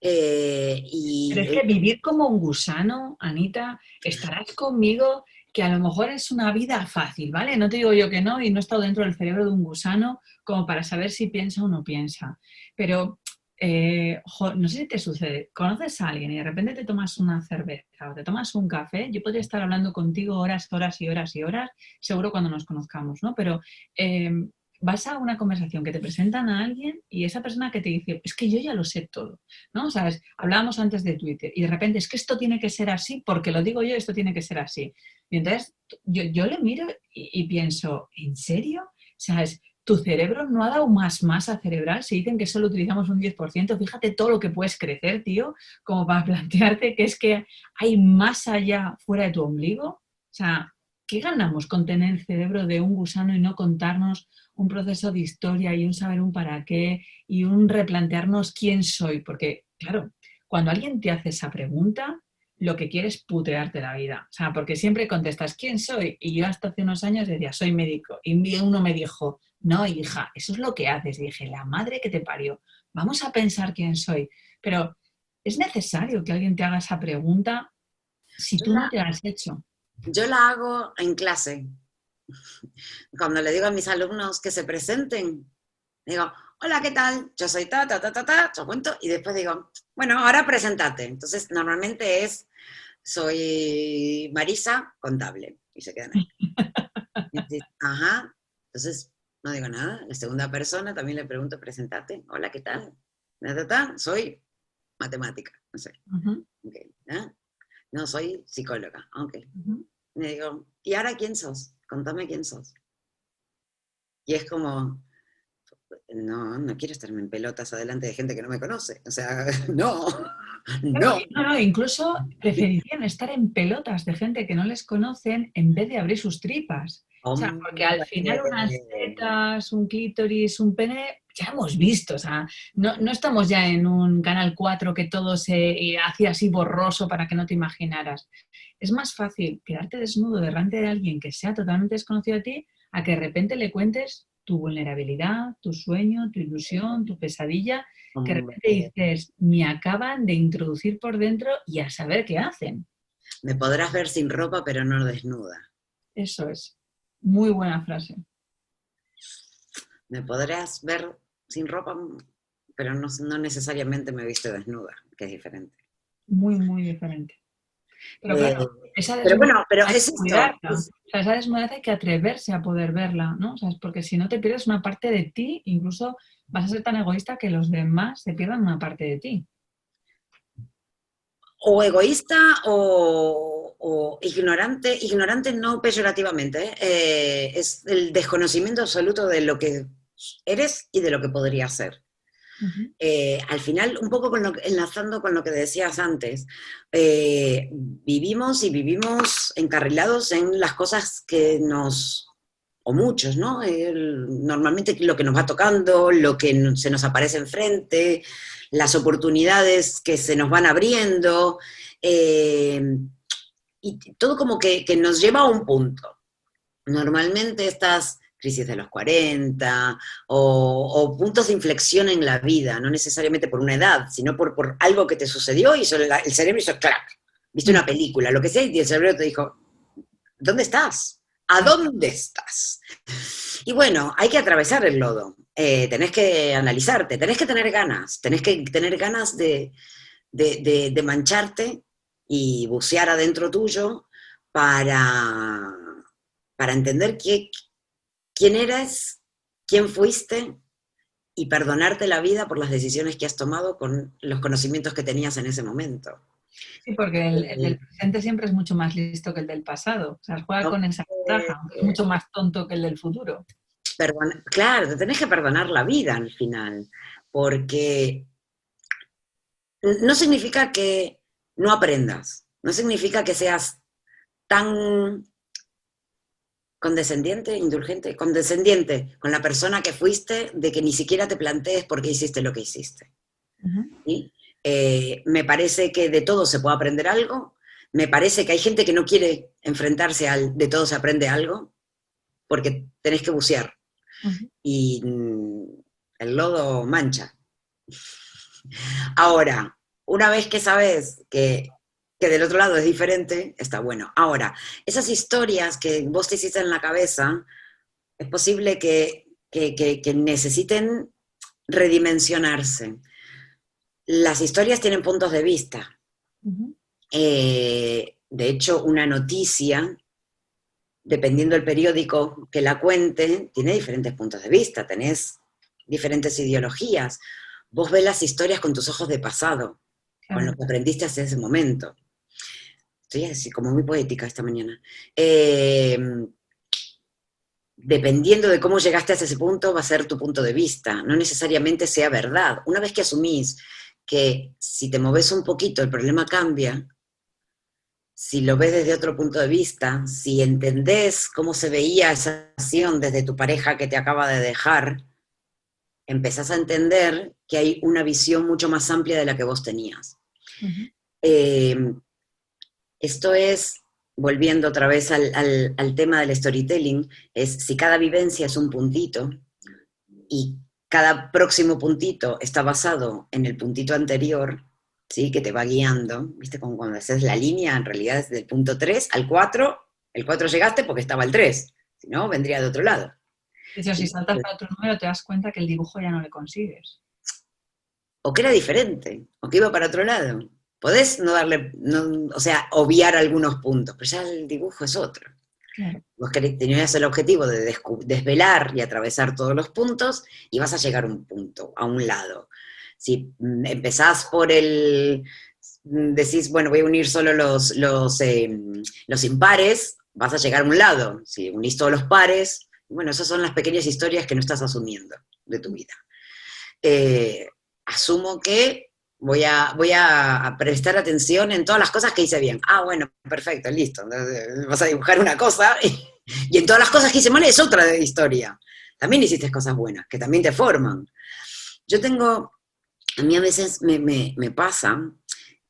Pero Y es que vivir como un gusano, Anita, estarás conmigo que a lo mejor es una vida fácil, ¿vale? No te digo yo que no, y no he estado dentro del cerebro de un gusano como para saber si piensa o no piensa. Pero no sé si te sucede, conoces a alguien y de repente te tomas una cerveza o te tomas un café, yo podría estar hablando contigo horas, horas y horas y horas, seguro cuando nos conozcamos, ¿no? Pero eh, vas a una conversación que te presentan a alguien y esa persona que te dice, es que yo ya lo sé todo, ¿no? ¿Sabes? Hablábamos antes de Twitter y de repente es que esto tiene que ser así porque lo digo yo, esto tiene que ser así. Y entonces yo le miro y pienso, ¿en serio? ¿Sabes? Tu cerebro no ha dado más masa cerebral. Si dicen que solo utilizamos un 10%, fíjate todo lo que puedes crecer, tío, como para plantearte que es que hay más allá fuera de tu ombligo. O sea, ¿qué ganamos con tener el cerebro de un gusano y no contarnos un proceso de historia y un saber un para qué y un replantearnos quién soy? Porque, claro, cuando alguien te hace esa pregunta, lo que quiere es putearte la vida. O sea, porque siempre contestas, ¿quién soy? Y yo hasta hace unos años decía, soy médico. Y uno me dijo, no, hija, eso es lo que haces. Y dije, la madre que te parió, vamos a pensar quién soy. Pero es necesario que alguien te haga esa pregunta si yo tú no la, te la has hecho. yo la hago en clase. Cuando le digo a mis alumnos que se presenten, digo, hola, ¿qué tal? Yo soy ta, ta, ta, ta, ta, yo cuento, y después digo, bueno, ahora presentate. Entonces, normalmente soy Marisa, contable, y se quedan ahí. Ajá, entonces no digo nada. La segunda persona también le pregunto, presentate, hola, ¿qué tal? Ta, ta, ta, soy matemática, no sé. Uh -huh, Okay, ¿eh? No, soy psicóloga, ok. uh -huh. Me digo, ¿y ahora quién sos? Contame quién sos. Y es como, no, no quiero estarme en pelotas adelante de gente que no me conoce. O sea, no, Claro, no. no, no, incluso preferirían estar en pelotas de gente que no les conocen en vez de abrir sus tripas. O sea, porque al Hombre, final unas tetas, un clítoris, un pene, ya hemos visto. O sea, no estamos ya en un Canal 4 que todo se hacía así borroso para que no te imaginaras. Es más fácil quedarte desnudo delante de alguien que sea totalmente desconocido a ti a que de repente le cuentes tu vulnerabilidad, tu sueño, tu ilusión, tu pesadilla que de repente hombre, dices, me acaban de introducir por dentro y a saber qué hacen. me podrás ver sin ropa, pero no desnuda. Eso es. Muy buena frase. Me podrás ver sin ropa, pero no, no necesariamente me viste desnuda, que es diferente. Muy, muy diferente. Pero Eh, claro, esa pero desnudez bueno, pero hay que es esto. cuidarla. O sea, esa desnudez hay que atreverse a poder verla, ¿no? O sea, porque si no te pierdes una parte de ti, incluso vas a ser tan egoísta que los demás se pierdan una parte de ti. O egoísta o ignorante, ignorante no peyorativamente, es el desconocimiento absoluto de lo que eres y de lo que podría ser. Uh -huh. Al final, un poco enlazando con lo que decías antes, vivimos y vivimos encarrilados en las cosas que o muchos, ¿no? Normalmente lo que nos va tocando, lo que se nos aparece enfrente, las oportunidades que se nos van abriendo, eh, y todo como que nos lleva a un punto. Normalmente estas crisis de los 40 o puntos de inflexión en la vida, no necesariamente por una edad, sino por algo que te sucedió y el cerebro hizo clac, viste una película, lo que sea, y el cerebro te dijo, ¿dónde estás? ¿A dónde estás? Y bueno, hay que atravesar el lodo, tenés que analizarte, tenés que tener ganas de mancharte y bucear adentro tuyo para, para entender quién eres, quién fuiste y perdonarte la vida por las decisiones que has tomado con los conocimientos que tenías en ese momento. Sí, porque el del presente siempre es mucho más listo que el del pasado. O sea, juega con esa ventaja, aunque es mucho más tonto que el del futuro. Claro, te tenés que perdonar la vida al final, porque no significa que no aprendas, no significa que seas tan condescendiente, indulgente, condescendiente con la persona que fuiste, de que ni siquiera te plantees por qué hiciste lo que hiciste. Uh -huh. ¿Sí? Me parece que de todo se puede aprender algo, Me parece que hay gente que no quiere enfrentarse al de todo se aprende algo, porque tenés que bucear. Y el lodo mancha. Ahora, una vez que sabes que del otro lado es diferente, está bueno. Ahora, esas historias que vos te hiciste en la cabeza, es posible que necesiten redimensionarse. Las historias tienen puntos de vista. De hecho, una noticia, dependiendo del periódico que la cuente, tiene diferentes puntos de vista, tenés diferentes ideologías. Vos ves las historias con tus ojos de pasado, con lo que aprendiste hasta ese momento. Estoy así como muy poética esta mañana. Dependiendo de cómo llegaste hasta ese punto, va a ser tu punto de vista. No necesariamente sea verdad. Una vez que asumís que si te moves un poquito el problema cambia, si lo ves desde otro punto de vista, si entendés cómo se veía esa acción desde tu pareja que te acaba de dejar, empezás a entender que hay una visión mucho más amplia de la que vos tenías. Esto es, volviendo otra vez al tema del storytelling, es si cada vivencia es un puntito y cada próximo puntito está basado en el puntito anterior, ¿sí? Que te va guiando, ¿viste? Como cuando haces la línea, en realidad es del punto 3 al 4, el 4 llegaste porque estaba el 3, si no, vendría de otro lado. De hecho, si saltas para otro número te das cuenta que el dibujo ya no le consigues. O que era diferente, o que iba para otro lado. Podés no darle, o sea, obviar algunos puntos, pero ya el dibujo es otro. Claro. Vos tenías el objetivo de desvelar y atravesar todos los puntos y vas a llegar a un punto, a un lado. Si empezás por decís, bueno, voy a unir solo los impares, vas a llegar a un lado. Si unís todos los pares, bueno, esas son las pequeñas historias que no estás asumiendo de tu vida. Asumo que voy a prestar atención en todas las cosas que hice bien. Ah, bueno, perfecto, listo. Entonces, vas a dibujar una cosa y en todas las cosas que hice mal es otra historia. También hiciste cosas buenas, que también te forman. A mí a veces me pasa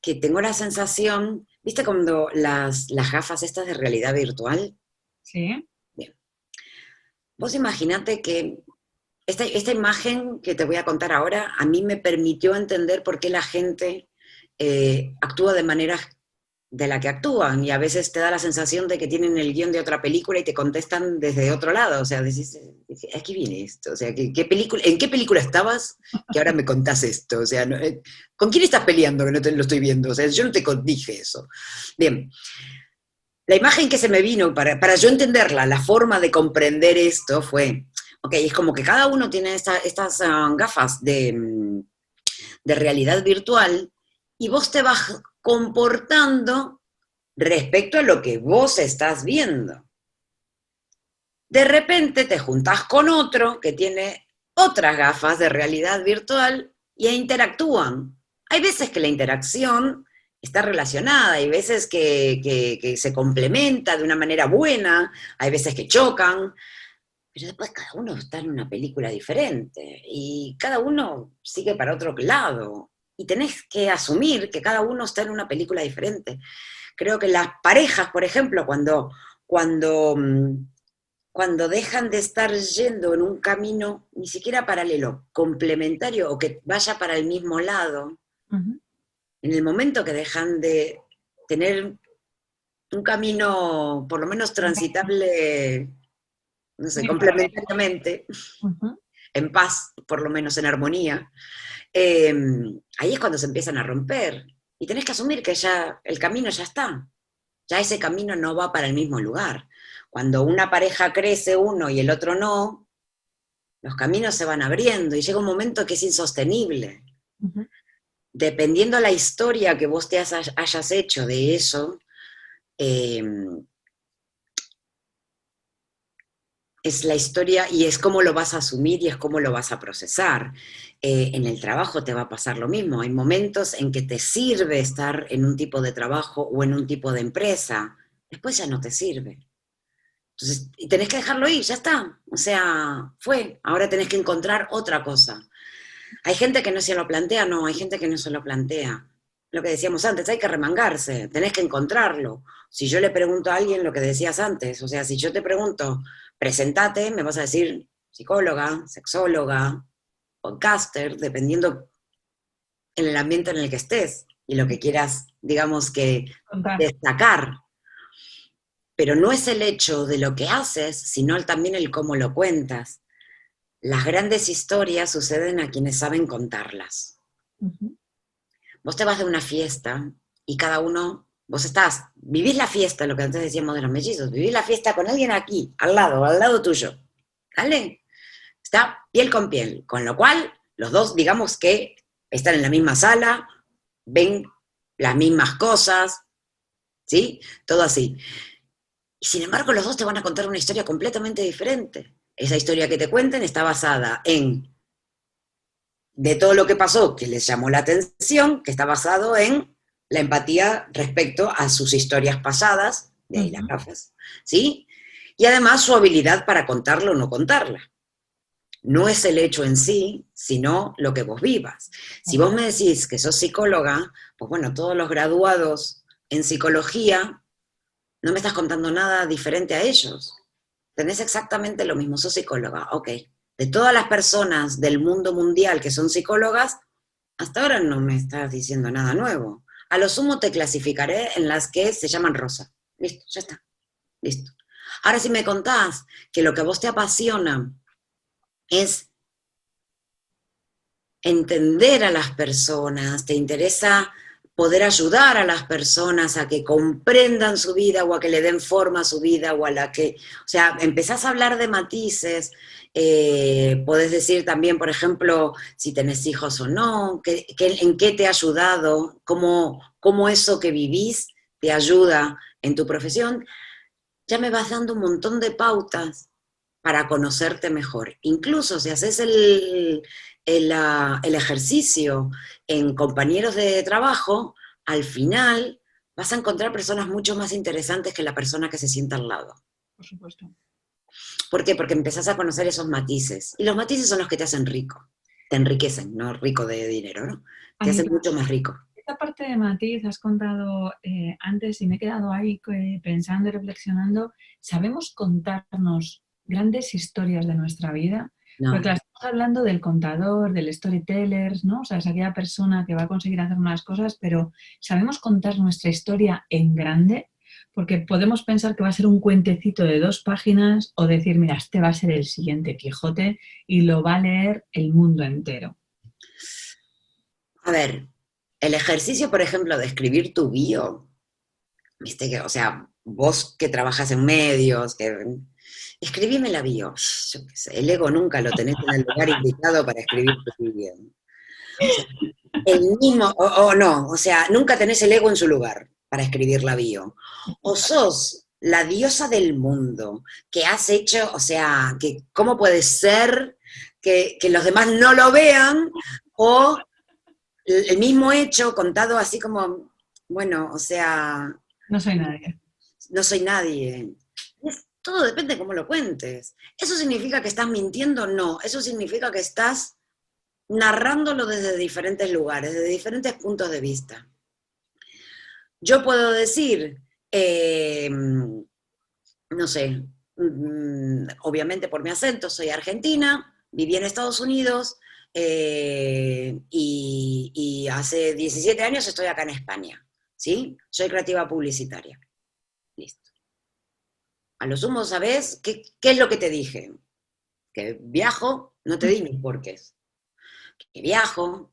que tengo la sensación, ¿viste cuando las gafas estas de realidad virtual? Sí. Bien. Vos imaginate que esta imagen que te voy a contar ahora, a mí me permitió entender por qué la gente actúa de manera de la que actúan, y a veces te da la sensación de que tienen el guión de otra película y te contestan desde otro lado, o sea, decís, aquí viene esto, o sea, ¿en qué película estabas que ahora me contás esto? O sea, ¿con quién estás peleando que no te lo estoy viendo? O sea, yo no te dije eso. Bien, la imagen que se me vino para yo entenderla, la forma de comprender esto fue, ok, es como que cada uno tiene estas gafas de realidad virtual y vos te vas comportando respecto a lo que vos estás viendo. De repente te juntás con otro que tiene otras gafas de realidad virtual y interactúan. Hay veces que la interacción está relacionada, hay veces que se complementa de una manera buena, hay veces que chocan, pero después cada uno está en una película diferente y cada uno sigue para otro lado. Y tenés que asumir que cada uno está en una película diferente. Creo que las parejas, por ejemplo, cuando dejan de estar yendo en un camino ni siquiera paralelo, complementario o que vaya para el mismo lado, en el momento que dejan de tener un camino por lo menos transitable, no sé, complementariamente, en paz, por lo menos en armonía, ahí es cuando se empiezan a romper. Y tenés que asumir que ya el camino ya está. Ya ese camino no va para el mismo lugar. Cuando una pareja crece uno y el otro no, los caminos se van abriendo y llega un momento que es insostenible. Dependiendo la historia que vos te hayas hecho de eso, es la historia y es cómo lo vas a asumir y es cómo lo vas a procesar. En el trabajo te va a pasar lo mismo. Hay momentos en que te sirve estar en un tipo de trabajo o en un tipo de empresa. Después ya no te sirve. Entonces, y tenés que dejarlo ir, ya está. O sea, fue. Ahora tenés que encontrar otra cosa. Hay gente que no se lo plantea, no, hay gente que no se lo plantea. lo que decíamos antes, hay que remangarse, tenés que encontrarlo. Si yo le pregunto a alguien lo que decías antes, o sea, si yo te pregunto, presentate, me vas a decir psicóloga, sexóloga, podcaster, dependiendo en el ambiente en el que estés y lo que quieras, digamos, que Contar. destacar. Pero no es el hecho de lo que haces, sino también el cómo lo cuentas. Las grandes historias suceden a quienes saben contarlas. Ujú. Vos te vas de una fiesta y cada uno, vivís la fiesta, lo que antes decíamos de los mellizos, vivís la fiesta con alguien aquí, al lado tuyo, ¿vale? Está piel con piel, con lo cual los dos, digamos que están en la misma sala, ven las mismas cosas, ¿sí? Todo así. Y sin embargo, los dos te van a contar una historia completamente diferente. Esa historia que te cuenten está basada de todo lo que pasó que les llamó la atención, que está basado en la empatía respecto a sus historias pasadas, de ahí las gafas, ¿sí? Y además su habilidad para contarlo o no contarla. No es el hecho en sí, sino lo que vos vivas. Si vos me decís que sos psicóloga, pues bueno, todos los graduados en psicología, no me estás contando nada diferente a ellos. Tenés exactamente lo mismo, sos psicóloga, ok. De todas las personas del mundo mundial que son psicólogas, hasta ahora no me estás diciendo nada nuevo. A lo sumo te clasificaré en las que se llaman rosa. Listo, ya está. Listo. Ahora si me contás que lo que a vos te apasiona es entender a las personas, te interesa poder ayudar a las personas a que comprendan su vida o a que le den forma a su vida o a la que, o sea, empezás a hablar de matices, podés decir también, por ejemplo, si tenés hijos o no, en qué te ha ayudado, cómo eso que vivís te ayuda en tu profesión, ya me vas dando un montón de pautas para conocerte mejor. Incluso si haces el ejercicio en compañeros de trabajo, al final vas a encontrar personas mucho más interesantes que la persona que se sienta al lado. Por supuesto. ¿Por qué? Porque empezás a conocer esos matices. Y los matices son los que te hacen rico. Te enriquecen, no rico de dinero, ¿no? Te hacen mucho más rico. Esta parte de matiz has contado antes y me he quedado ahí pensando y reflexionando. ¿Sabemos contarnos grandes historias de nuestra vida? No. Porque claro, estamos hablando del contador, del storyteller, ¿no? O sea, es aquella persona que va a conseguir hacer unas cosas, pero ¿sabemos contar nuestra historia en grande? Porque podemos pensar que va a ser un cuentecito de 2 páginas o decir, mira, este va a ser el siguiente Quijote y lo va a leer el mundo entero. A ver, el ejercicio, por ejemplo, de escribir tu bio, viste que, o sea, vos que trabajas en medios, escribime la bio. Yo qué sé, el ego nunca lo tenés en el lugar indicado para escribir tu bio. O sea, el mismo, o no, o sea, nunca tenés el ego en su lugar para escribir la bio. O sos la diosa del mundo, que has hecho, o sea, que cómo puede ser que los demás no lo vean, o el mismo hecho contado así como, bueno, o sea, No soy nadie. no soy nadie. Todo depende de cómo lo cuentes. ¿Eso significa que estás mintiendo? No, eso significa que estás narrándolo desde diferentes lugares, desde diferentes puntos de vista. Yo puedo decir, no sé, obviamente por mi acento, soy argentina, viví en Estados Unidos y hace 17 años estoy acá en España, ¿sí? Soy creativa publicitaria. Listo. A lo sumo, ¿sabes? ¿Qué es lo que te dije? Que viajo, no te di mis porqués. Que viajo,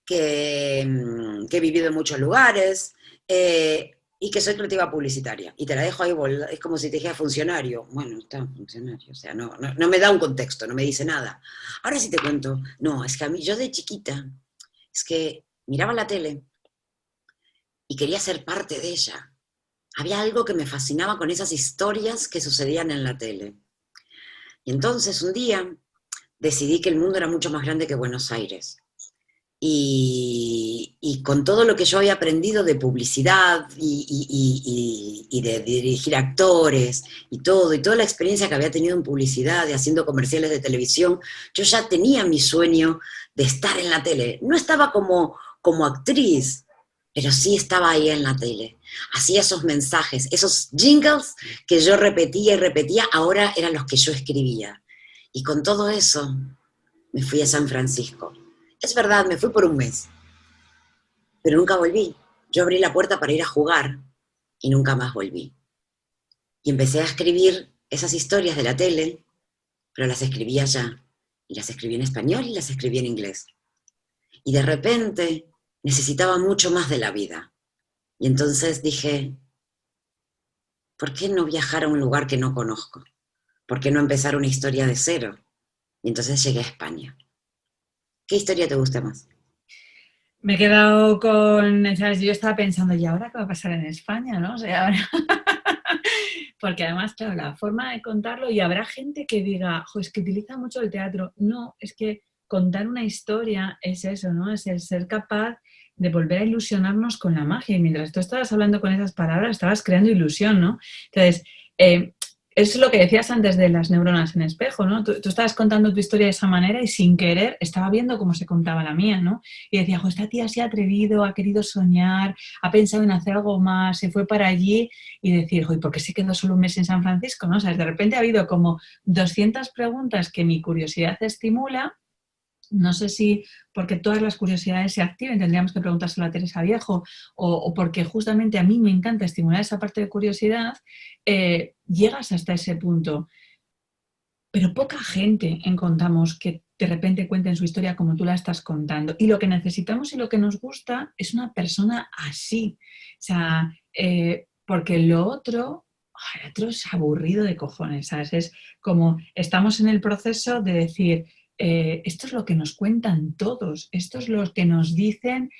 que he vivido en muchos lugares y que soy creativa publicitaria. Y te la dejo ahí, es como si te dijera funcionario. Bueno, está funcionario, o sea, no me da un contexto, no me dice nada. Ahora sí te cuento, no, es que a mí, yo de chiquita, es que miraba la tele y quería ser parte de ella. Había algo que me fascinaba con esas historias que sucedían en la tele. Y entonces un día decidí que el mundo era mucho más grande que Buenos Aires. Y con todo lo que yo había aprendido de publicidad y de dirigir actores y toda la experiencia que había tenido en publicidad y haciendo comerciales de televisión, yo ya tenía mi sueño de estar en la tele. No estaba como como actriz, pero sí estaba ahí en la tele. Hacía esos mensajes, esos jingles que yo repetía y repetía, ahora eran los que yo escribía. Y con todo eso me fui a San Francisco. Es verdad, me fui por un mes, pero nunca volví. Yo abrí la puerta para ir a jugar y nunca más volví. Y empecé a escribir esas historias de la tele, pero las escribía ya. Y las escribí en español y las escribí en inglés. Y de repente necesitaba mucho más de la vida. Y entonces dije, ¿por qué no viajar a un lugar que no conozco? ¿Por qué no empezar una historia de cero? Y entonces llegué a España. ¿Qué historia te gusta más? Me he quedado con, ¿sabes? Yo estaba pensando, ¿y ahora qué va a pasar en España, no? O sea, ahora... Porque además, claro, la forma de contarlo, y habrá gente que diga, jo, es que utiliza mucho el teatro. No, es que contar una historia es eso, ¿no? Es el ser capaz de volver a ilusionarnos con la magia. Y mientras tú estabas hablando con esas palabras, estabas creando ilusión, ¿no? Entonces, es lo que decías antes de las neuronas en espejo, ¿no? Tú estabas contando tu historia de esa manera y sin querer estaba viendo cómo se contaba la mía, ¿no? Y decía, jo, esta tía se ha atrevido, ha querido soñar, ha pensado en hacer algo más, se fue para allí y decir, jo, ¿y por qué se quedó solo un mes en San Francisco? ¿No? O sea, de repente ha habido como 200 preguntas que mi curiosidad estimula. No sé si porque todas las curiosidades se activen, tendríamos que preguntárselo a Teresa Viejo, o porque justamente a mí me encanta estimular esa parte de curiosidad, llegas hasta ese punto. Pero poca gente encontramos que de repente cuenten su historia como tú la estás contando. Y lo que necesitamos y lo que nos gusta es una persona así. O sea, porque lo otro es aburrido de cojones, ¿sabes? Es como estamos en el proceso de decir, esto es lo que nos cuentan todos, esto es lo que nos dicen,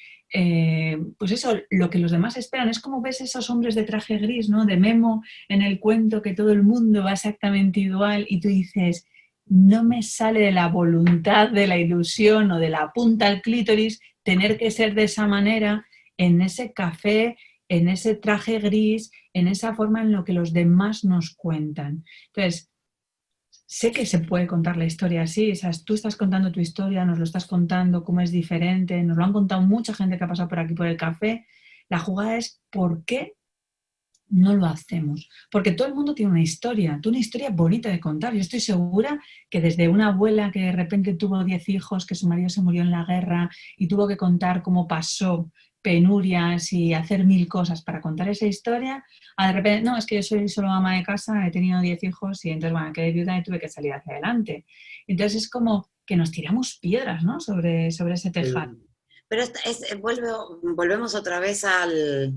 pues eso, lo que los demás esperan. Es como ves esos hombres de traje gris, ¿no? De Memo en el cuento, que todo el mundo va exactamente igual y tú dices, no me sale de la voluntad, de la ilusión o de la punta al clítoris tener que ser de esa manera en ese café, en ese traje gris, en esa forma en lo que los demás nos cuentan. Entonces, sé que se puede contar la historia así, o sea, tú estás contando tu historia, nos lo estás contando, cómo es diferente, nos lo han contado mucha gente que ha pasado por aquí por el café. La jugada es ¿por qué no lo hacemos? Porque todo el mundo tiene una historia bonita de contar. Yo estoy segura que desde una abuela que de repente tuvo 10 hijos, que su marido se murió en la guerra y tuvo que contar cómo pasó penurias y hacer 1000 cosas para contar esa historia, a de repente, no, es que yo soy solo ama de casa, he tenido 10 hijos y entonces, bueno, quedé viuda y tuve que salir hacia adelante. Entonces es como que nos tiramos piedras, ¿no? sobre ese tejado. Sí. Pero volvemos otra vez al...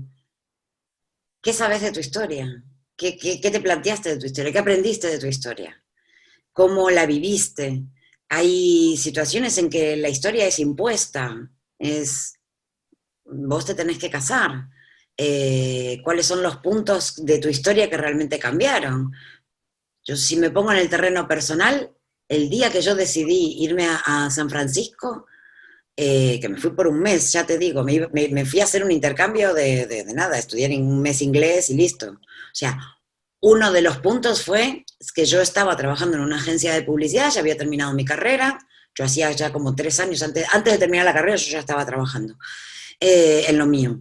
¿Qué sabes de tu historia? ¿Qué te planteaste de tu historia? ¿Qué aprendiste de tu historia? ¿Cómo la viviste? Hay situaciones en que la historia es impuesta, vos te tenés que casar. ¿Cuáles son los puntos de tu historia que realmente cambiaron? Yo, si me pongo en el terreno personal, el día que yo decidí irme a San Francisco, que me fui por un mes, ya te digo, me fui a hacer un intercambio de nada, estudiar en un mes inglés y listo. O sea, uno de los puntos fue que yo estaba trabajando en una agencia de publicidad, ya había terminado mi carrera, yo hacía ya como 3 años, antes de terminar la carrera yo ya estaba trabajando en lo mío.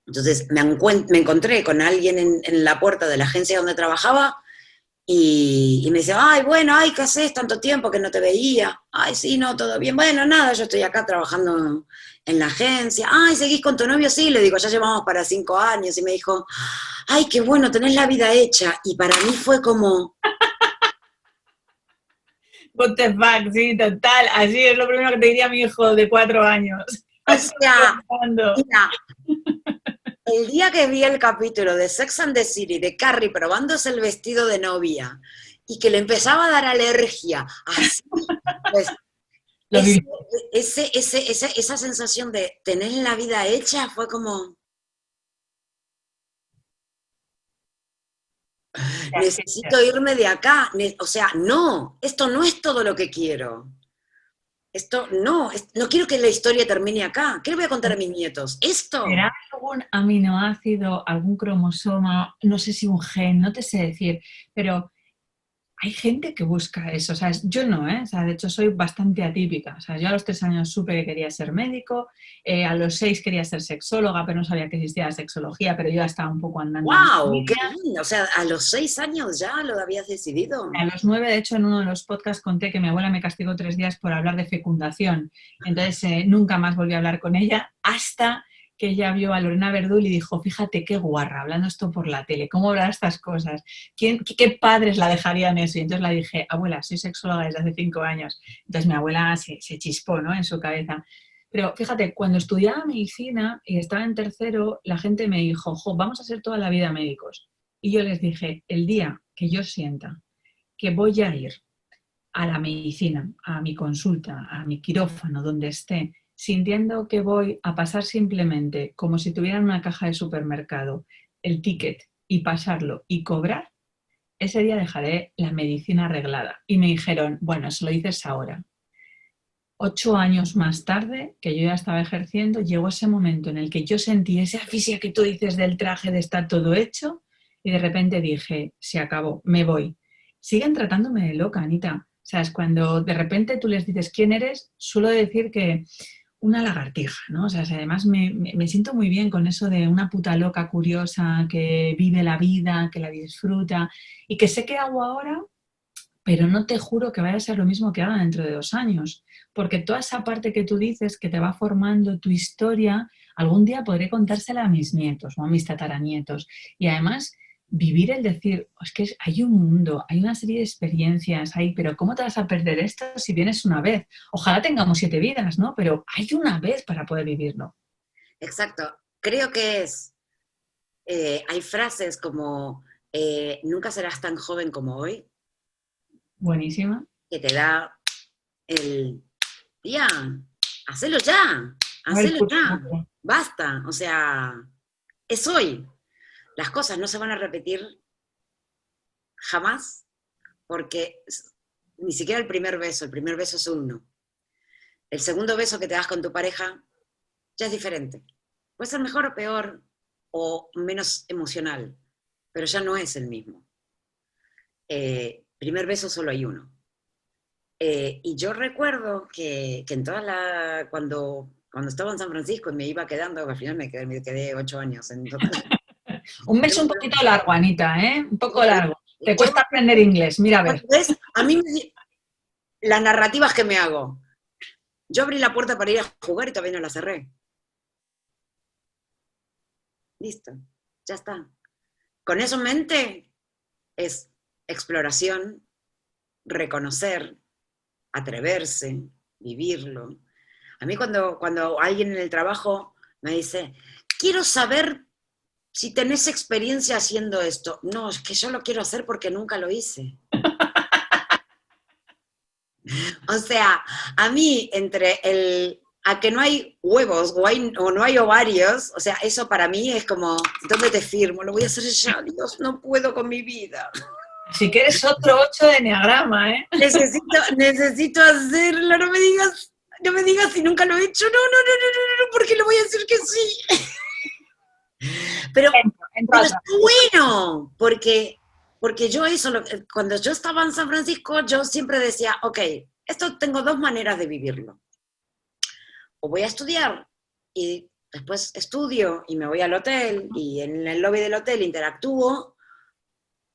Entonces me encontré con alguien en la puerta de la agencia donde trabajaba y me decía, ay, bueno, ay, ¿qué haces? Tanto tiempo que no te veía. Ay, sí, no, todo bien. Bueno, nada, yo estoy acá trabajando en la agencia. Ay, ¿seguís con tu novio? Sí, le digo, ya llevamos para 5 años. Y me dijo, ay, qué bueno, tenés la vida hecha. Y para mí fue como... What the fuck, sí, total. Así es lo primero que te diría mi hijo de 4 años. O sea, mira, el día que vi el capítulo de Sex and the City de Carrie probándose el vestido de novia y que le empezaba a dar alergia, así, pues, Lo viví. esa sensación de tener la vida hecha fue como, necesito irme de acá, o sea, no, esto no es todo lo que quiero. Esto no, no quiero que la historia termine acá. ¿Qué le voy a contar a mis nietos? ¿Esto? ¿Será algún aminoácido, algún cromosoma, no sé si un gen, no te sé decir, pero hay gente que busca eso, o sea, yo no, ¿eh? O sea, de hecho soy bastante atípica. O sea, yo a los 3 años supe que quería ser médico, a los 6 quería ser sexóloga, pero no sabía que existía la sexología, pero yo ya estaba un poco andando en esa ¡Wow! ¡Qué línea. lindo! O sea, a los 6 años ya lo habías decidido. A los 9, de hecho, en uno de los podcasts conté que mi abuela me castigó 3 días por hablar de fecundación. Entonces, nunca más volví a hablar con ella hasta que ella vio a Lorena Verdú y dijo, fíjate qué guarra, hablando esto por la tele, ¿cómo hablar estas cosas? ¿Qué padres la dejarían eso? Y entonces le dije, abuela, soy sexóloga desde hace 5 años. Entonces mi abuela se chispó, ¿no?, en su cabeza. Pero fíjate, cuando estudiaba medicina y estaba en tercero, la gente me dijo, jo, vamos a ser toda la vida médicos. Y yo les dije, el día que yo sienta que voy a ir a la medicina, a mi consulta, a mi quirófano, donde esté, sintiendo que voy a pasar simplemente como si tuviera en una caja de supermercado el ticket y pasarlo y cobrar, ese día dejaré la medicina arreglada. Y me dijeron, bueno, eso lo dices ahora. 8 años más tarde, que yo ya estaba ejerciendo, llegó ese momento en el que yo sentí esa asfixia que tú dices del traje de estar todo hecho y de repente dije, se acabó, me voy. Siguen tratándome de loca, Anita. O sea, es cuando de repente tú les dices quién eres, suelo decir que una lagartija, ¿no? O sea, además me siento muy bien con eso de una puta loca curiosa que vive la vida, que la disfruta y que sé qué hago ahora, pero no te juro que vaya a ser lo mismo que haga dentro de 2 años, porque toda esa parte que tú dices que te va formando tu historia, algún día podré contársela a mis nietos o a mis tataranietos. Y además, vivir el decir, "Oh, es que hay un mundo, hay una serie de experiencias ahí, pero ¿cómo te vas a perder esto si vienes una vez? Ojalá tengamos 7 vidas, ¿no? Pero hay una vez para poder vivirlo". Exacto. Creo que hay frases como, nunca serás tan joven como hoy, Buenísima. que te da el, tía, A ver, hacelo puro, ya, puro. basta, o sea, es hoy. Las cosas no se van a repetir jamás, porque ni siquiera el primer beso es un no. El segundo beso que te das con tu pareja ya es diferente. Puede ser mejor o peor o menos emocional, pero ya no es el mismo. Primer beso solo hay uno. Y yo recuerdo que en cuando estaba en San Francisco y me iba quedando, al final me quedé 8 años en total. Un mes un poquito largo, Anita, ¿eh? Un poco largo. Te Yo, cuesta aprender inglés, mira a ver. ¿ves? A mí las narrativas que me hago. Yo abrí la puerta para ir a jugar y todavía no la cerré. Listo, ya está. Con eso en mente es exploración, reconocer, atreverse, vivirlo. A mí cuando alguien en el trabajo me dice, quiero saber si tenés experiencia haciendo esto. No, es que yo lo quiero hacer porque nunca lo hice. O sea, a mí a que no hay huevos o no hay ovarios, o sea, eso para mí es como, ¿dónde te firmo? Lo voy a hacer ya, Dios, no puedo con mi vida. Si quieres otro 8 de enneagrama, ¿eh? Necesito hacerlo, no me digas si nunca lo he hecho, no, porque le voy a decir que sí. Pero, Entro pero atrás. está bueno, porque yo cuando yo estaba en San Francisco, yo siempre decía, ok, esto tengo dos maneras de vivirlo. O voy a estudiar y después estudio y me voy al hotel y en el lobby del hotel interactúo,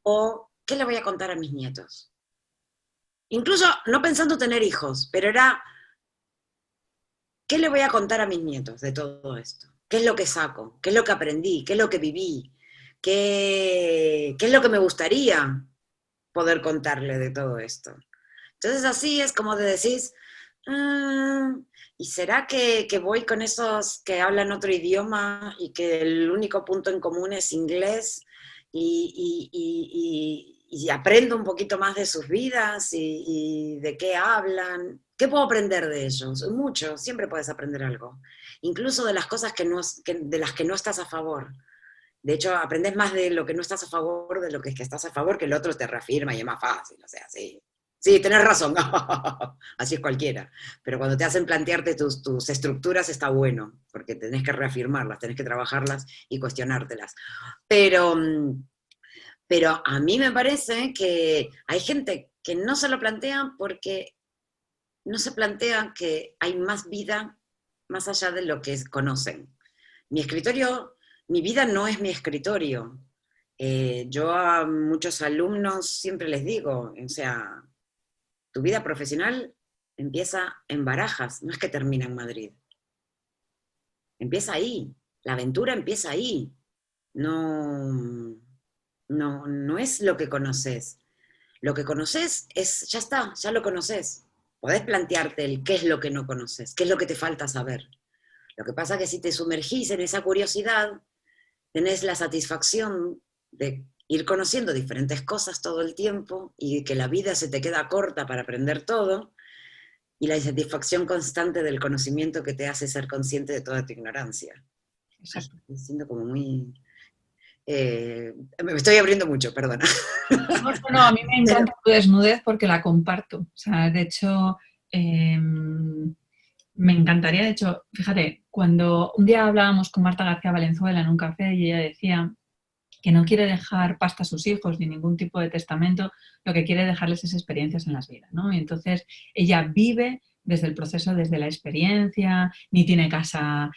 o ¿qué le voy a contar a mis nietos? Incluso no pensando tener hijos, pero era, ¿qué le voy a contar a mis nietos de todo esto? ¿Qué es lo que saco? ¿Qué es lo que aprendí? ¿Qué es lo que viví? ¿Qué es lo que me gustaría poder contarle de todo esto? Entonces así es como de decís, ¿y será que voy con esos que hablan otro idioma y que el único punto en común es inglés y aprendo un poquito más de sus vidas y de qué hablan? ¿Qué puedo aprender de ellos? Mucho, siempre puedes aprender algo. Incluso de las cosas de las que no estás a favor. De hecho, aprendes más de lo que no estás a favor de lo que es que estás a favor, que el otro te reafirma y es más fácil. O sea, sí. Sí, tenés razón. Así es cualquiera. Pero cuando te hacen plantearte tus estructuras está bueno, porque tenés que reafirmarlas, tenés que trabajarlas y cuestionártelas. Pero, Pero a mí me parece que hay gente que no se lo plantea porque no se plantea que hay más vida más allá de lo que conocen. Mi escritorio, mi vida no es mi escritorio. Yo a muchos alumnos siempre les digo, o sea, tu vida profesional empieza en Barajas, no es que termina en Madrid. Empieza ahí, la aventura empieza ahí. No, no es lo que conoces. Lo que conoces es, ya está, ya lo conoces. Podés plantearte el qué es lo que no conoces, qué es lo que te falta saber. Lo que pasa es que si te sumergís en esa curiosidad, tenés la satisfacción de ir conociendo diferentes cosas todo el tiempo y que la vida se te queda corta para aprender todo, y la insatisfacción constante del conocimiento que te hace ser consciente de toda tu ignorancia. Exacto. Estoy siendo como muy... me estoy abriendo mucho, perdona. No, no, a mí me encanta tu desnudez porque la comparto. O sea, de hecho, me encantaría, de hecho, fíjate, cuando un día hablábamos con Marta García Valenzuela en un café y ella decía que no quiere dejar pasta a sus hijos ni ningún tipo de testamento, lo que quiere dejarles es experiencias en las vidas, ¿no? Y entonces ella vive desde el proceso, desde la experiencia, ni tiene casa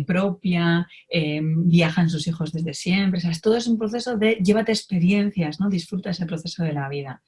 propia, viajan sus hijos desde siempre, o sea, todo es un proceso de llévate experiencias, ¿no? Disfruta ese proceso de la vida.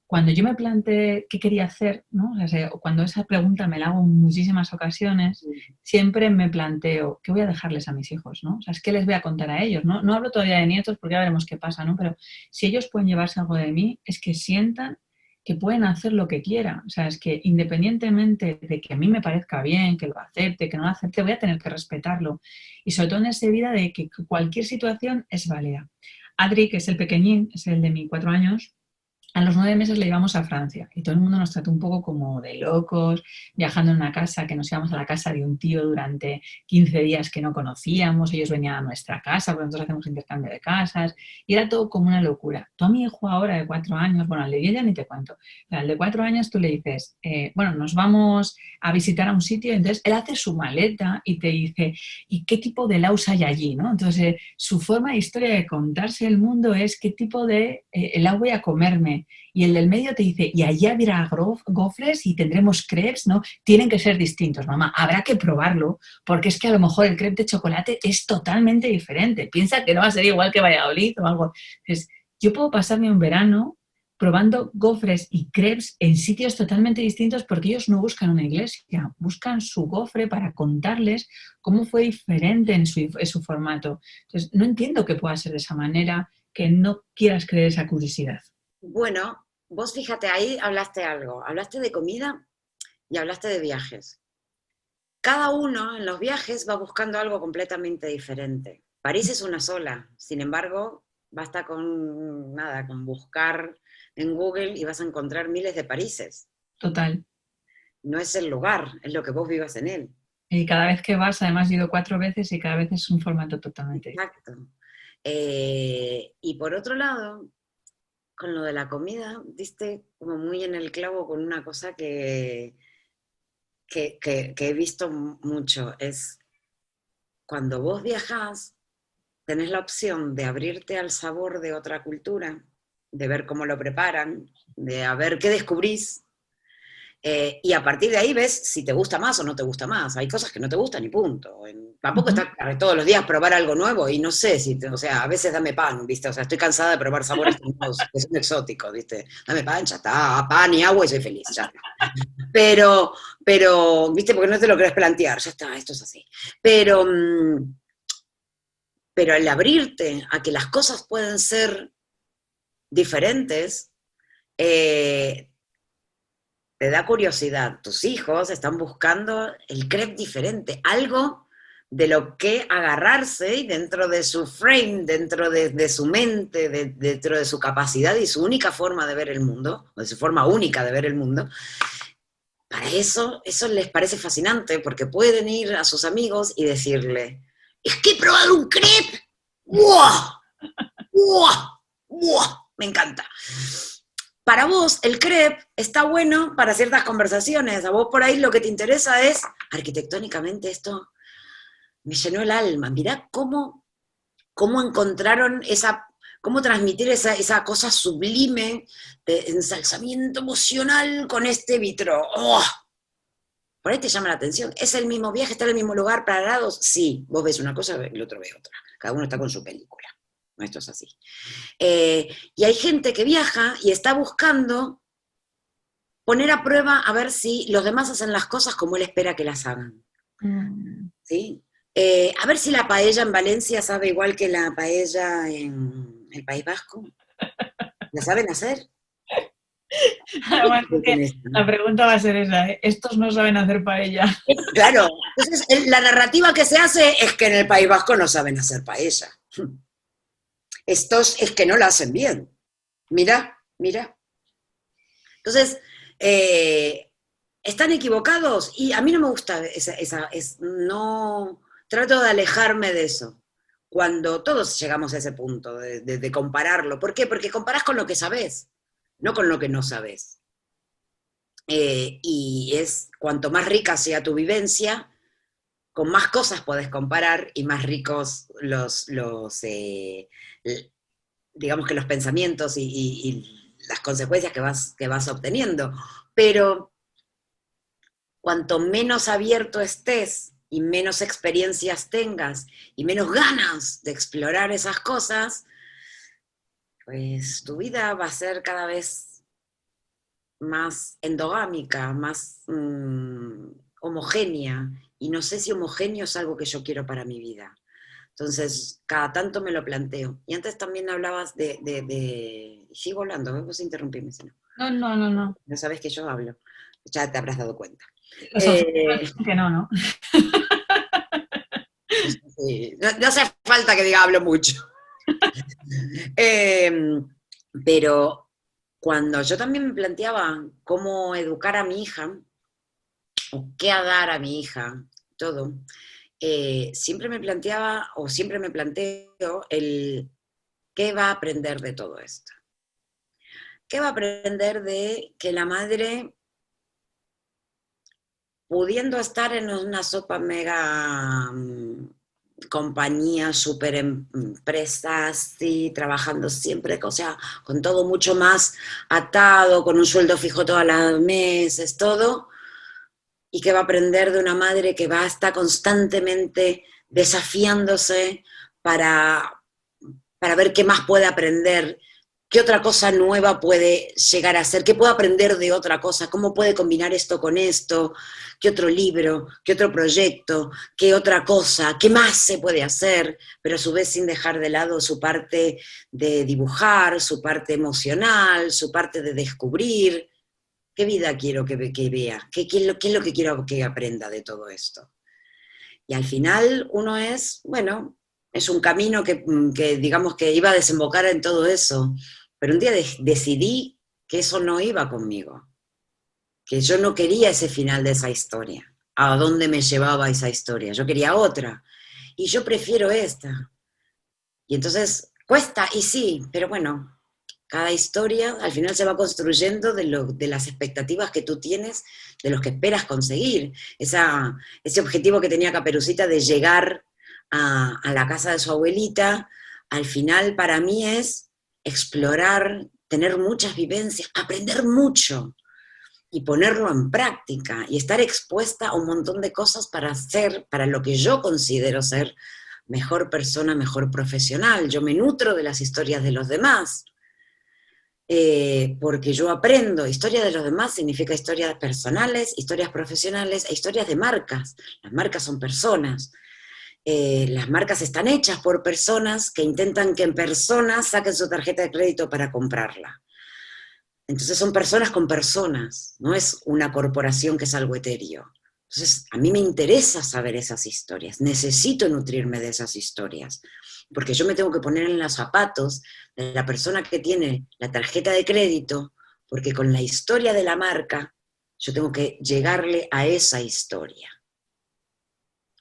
Cuando yo me planteé qué quería hacer, ¿no? O sea, cuando esa pregunta me la hago en muchísimas ocasiones, siempre me planteo, ¿qué voy a dejarles a mis hijos? ¿No? O sea, es que les voy a contar a ellos, ¿no? No hablo todavía de nietos porque ya veremos qué pasa, ¿no? Pero si ellos pueden llevarse algo de mí, es que sientan que pueden hacer lo que quieran. O sea, es que independientemente de que a mí me parezca bien, que lo acepte, que no lo acepte, voy a tener que respetarlo. Y sobre todo en esa vida de que cualquier situación es válida. Adri, que es el pequeñín, es el de mis 4 años, a los 9 meses le llevamos a Francia y todo el mundo nos trató un poco como de locos, viajando en una casa, que nos íbamos a la casa de un tío durante 15 días que no conocíamos, ellos venían a nuestra casa, porque nosotros hacemos intercambio de casas, y era todo como una locura. Tú a mi hijo ahora de 4 años, bueno, al de 10 ya ni te cuento, pero al de 4 años tú le dices, bueno, nos vamos a visitar a un sitio, entonces él hace su maleta y te dice, ¿y qué tipo de laus hay allí? ¿No? Entonces, su forma de historia de contarse el mundo es qué tipo de helado voy a comerme. Y el del medio te dice, y allí habrá gofres y tendremos crepes, ¿no? Tienen que ser distintos, mamá. Habrá que probarlo, porque es que a lo mejor el crepe de chocolate es totalmente diferente. Piensa que no va a ser igual que Valladolid o algo. Entonces, yo puedo pasarme un verano probando gofres y crepes en sitios totalmente distintos porque ellos no buscan una iglesia, buscan su gofre para contarles cómo fue diferente en su formato. Entonces, no entiendo que pueda ser de esa manera, que no quieras creer esa curiosidad. Bueno, vos fíjate, ahí hablaste algo. Hablaste de comida y hablaste de viajes. Cada uno en los viajes va buscando algo completamente diferente. París es una sola, sin embargo, basta con nada, con buscar en Google y vas a encontrar miles de Paríses. Total. No es el lugar, es lo que vos vivas en él. Y cada vez que vas, además he ido 4 veces y cada vez es un formato totalmente diferente. Exacto. Y por otro lado, con lo de la comida, diste como muy en el clavo con una cosa que he visto mucho, es cuando vos viajás, tenés la opción de abrirte al sabor de otra cultura, de ver cómo lo preparan, de a ver qué descubrís, y a partir de ahí ves si te gusta más o no te gusta más. Hay cosas que no te gustan y punto. Tampoco está todos los días probar algo nuevo y no sé si, o sea, a veces dame pan, ¿viste? O sea, estoy cansada de probar sabores nuevos, que son exóticos, ¿viste? Dame pan, ya está, pan y agua y soy feliz, ya está. ¿Viste? Porque no te lo querés plantear, ya está, esto es así. Pero al abrirte a que las cosas pueden ser diferentes, te da curiosidad. Tus hijos están buscando el crepe diferente, algo de lo que agarrarse y dentro de su frame, dentro de su mente, dentro de su capacidad y su única forma de ver el mundo, o de su forma única de ver el mundo. Para eso les parece fascinante, porque pueden ir a sus amigos y decirle, es que he probado un crepe. ¡Wow! ¡Wow! ¡Wow! Me encanta. Para vos, el crepe está bueno para ciertas conversaciones. A vos por ahí lo que te interesa es, arquitectónicamente esto me llenó el alma. Mirá cómo encontraron esa cómo transmitir esa cosa sublime de ensalzamiento emocional con este vitro. ¡Oh! Por ahí te llama la atención. ¿Es el mismo viaje? ¿Está en el mismo lugar, parados? Sí, vos ves una cosa y el otro ve otra. Cada uno está con su película. Esto es así. Y hay gente que viaja y está buscando poner a prueba a ver si los demás hacen las cosas como él espera que las hagan. ¿Sí? A ver si la paella en Valencia sabe igual que la paella en el País Vasco. ¿La saben hacer? Además, la pregunta va a ser esa, ¿eh? Estos no saben hacer paella. Claro, entonces la narrativa que se hace es que en el País Vasco no saben hacer paella. Estos es que no la hacen bien. Mira, mira. Entonces, están equivocados y a mí no me gusta no trato de alejarme de eso. Cuando todos llegamos a ese punto de compararlo. ¿Por qué? Porque comparás con lo que sabés, no con lo que no sabés. Y es cuanto más rica sea tu vivencia, con más cosas podés comparar y más ricos digamos que los pensamientos y las consecuencias que vas obteniendo. Pero cuanto menos abierto estés y menos experiencias tengas y menos ganas de explorar esas cosas, pues tu vida va a ser cada vez más endogámica, más homogénea, y no sé si homogéneo es algo que yo quiero para mi vida. Entonces, cada tanto me lo planteo. Y antes también hablabas y sigo hablando, vos interrumpirme, si no. No. No sabes que yo hablo, ya te habrás dado cuenta. Que no. Sí, no hace falta que diga hablo mucho. Pero cuando yo también me planteaba cómo educar a mi hija, o qué dar a mi hija, todo, siempre me planteaba, o siempre me planteo, el qué va a aprender de todo esto. ¿Qué va a aprender de que la madre, pudiendo estar en una sopa mega compañía, super empresas, sí, trabajando siempre, o sea, con todo mucho más atado, con un sueldo fijo todas las meses, todo, y que va a aprender de una madre que va a estar constantemente desafiándose para ver qué más puede aprender, qué otra cosa nueva puede llegar a ser, qué puede aprender de otra cosa, cómo puede combinar esto con esto, qué otro libro, qué otro proyecto, qué otra cosa, qué más se puede hacer, pero a su vez sin dejar de lado su parte de dibujar, su parte emocional, su parte de descubrir. ¿Qué vida quiero que vea? ¿Qué es lo que quiero que aprenda de todo esto? Y al final uno es, bueno, es un camino que digamos que iba a desembocar en todo eso, pero un día decidí que eso no iba conmigo, que yo no quería ese final de esa historia, a dónde me llevaba esa historia, yo quería otra, y yo prefiero esta. Y entonces cuesta, y sí, pero bueno, cada historia al final se va construyendo de las expectativas que tú tienes, de los que esperas conseguir. Ese objetivo que tenía Caperucita de llegar a la casa de su abuelita, al final para mí es explorar, tener muchas vivencias, aprender mucho y ponerlo en práctica y estar expuesta a un montón de cosas para lo que yo considero ser mejor persona, mejor profesional. Yo me nutro de las historias de los demás. Porque yo aprendo. Historia de los demás significa historias personales, historias profesionales e historias de marcas. Las marcas son personas. Las marcas están hechas por personas que intentan que en personas saquen su tarjeta de crédito para comprarla. Entonces son personas con personas, no es una corporación que es algo etéreo. Entonces a mí me interesa saber esas historias, necesito nutrirme de esas historias, porque yo me tengo que poner en los zapatos de la persona que tiene la tarjeta de crédito, porque con la historia de la marca yo tengo que llegarle a esa historia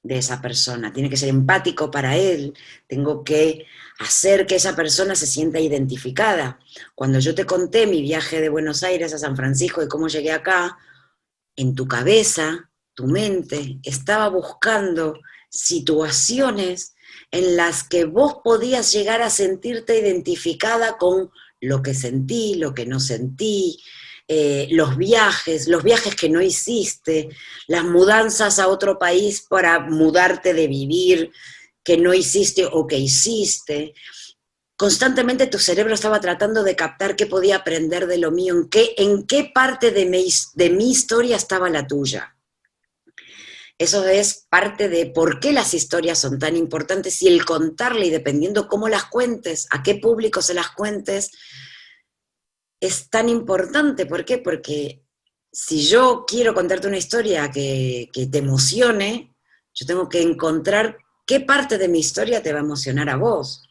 de esa persona, tiene que ser empático para él, tengo que hacer que esa persona se sienta identificada. Cuando yo te conté mi viaje de Buenos Aires a San Francisco y cómo llegué acá, en tu cabeza, tu mente, estaba buscando situaciones en las que vos podías llegar a sentirte identificada con lo que sentí, lo que no sentí, los viajes que no hiciste, las mudanzas a otro país para mudarte de vivir, que no hiciste o que hiciste. Constantemente tu cerebro estaba tratando de captar qué podía aprender de lo mío, en qué parte de mi historia estaba la tuya. Eso es parte de por qué las historias son tan importantes y el contarle, y dependiendo cómo las cuentes, a qué público se las cuentes, es tan importante. ¿Por qué? Porque si yo quiero contarte una historia que te emocione, yo tengo que encontrar qué parte de mi historia te va a emocionar a vos.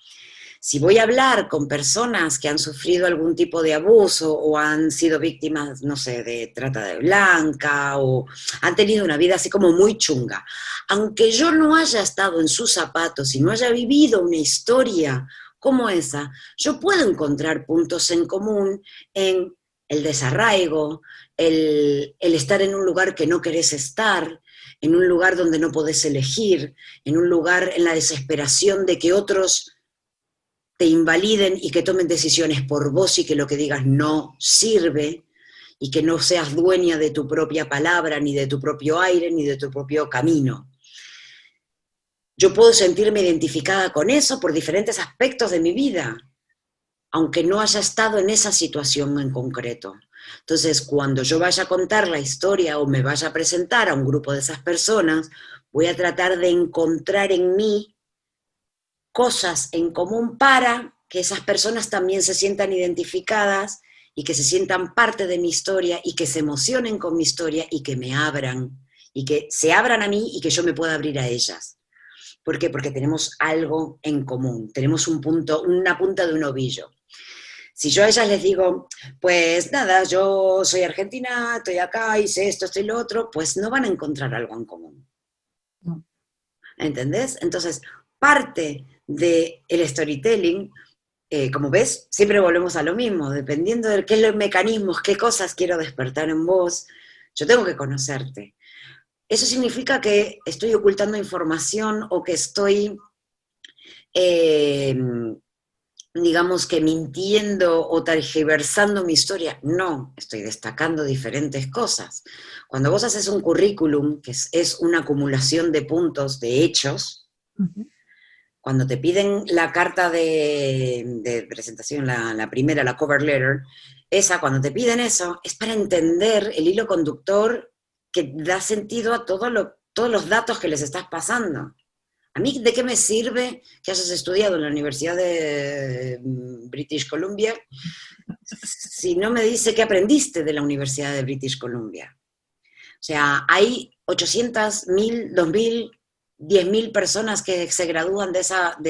Si voy a hablar con personas que han sufrido algún tipo de abuso o han sido víctimas, no sé, de trata de blanca o han tenido una vida así como muy chunga, aunque yo no haya estado en sus zapatos y no haya vivido una historia como esa, yo puedo encontrar puntos en común en el desarraigo, el estar en un lugar que no querés estar, en un lugar donde no podés elegir, en un lugar en la desesperación de que otros te invaliden y que tomen decisiones por vos y que lo que digas no sirve y que no seas dueña de tu propia palabra, ni de tu propio aire, ni de tu propio camino. Yo puedo sentirme identificada con eso por diferentes aspectos de mi vida, aunque no haya estado en esa situación en concreto. Entonces, cuando yo vaya a contar la historia o me vaya a presentar a un grupo de esas personas, voy a tratar de encontrar en mí cosas en común para que esas personas también se sientan identificadas y que se sientan parte de mi historia y que se emocionen con mi historia y que me abran, y que se abran a mí y que yo me pueda abrir a ellas. ¿Por qué? Porque tenemos algo en común, tenemos un punto, una punta de un ovillo. Si yo a ellas les digo, pues nada, yo soy argentina, estoy acá, hice esto, esto y lo otro, pues no van a encontrar algo en común. No. ¿Entendés? Entonces, parte del storytelling, como ves, siempre volvemos a lo mismo, dependiendo de qué mecanismos, qué cosas quiero despertar en vos, yo tengo que conocerte. Eso significa que estoy ocultando información o que estoy, digamos que mintiendo o tergiversando mi historia. No, estoy destacando diferentes cosas. Cuando vos haces un currículum, que es una acumulación de puntos, de hechos, cuando te piden la carta de presentación, la primera, la cover letter, cuando te piden eso, es para entender el hilo conductor que da sentido a todos los datos que les estás pasando. ¿A mí de qué me sirve que hayas estudiado en la Universidad de British Columbia si no me dice qué aprendiste de la Universidad de British Columbia? O sea, hay 800.000, 2.000, 10.000 personas que se gradúan de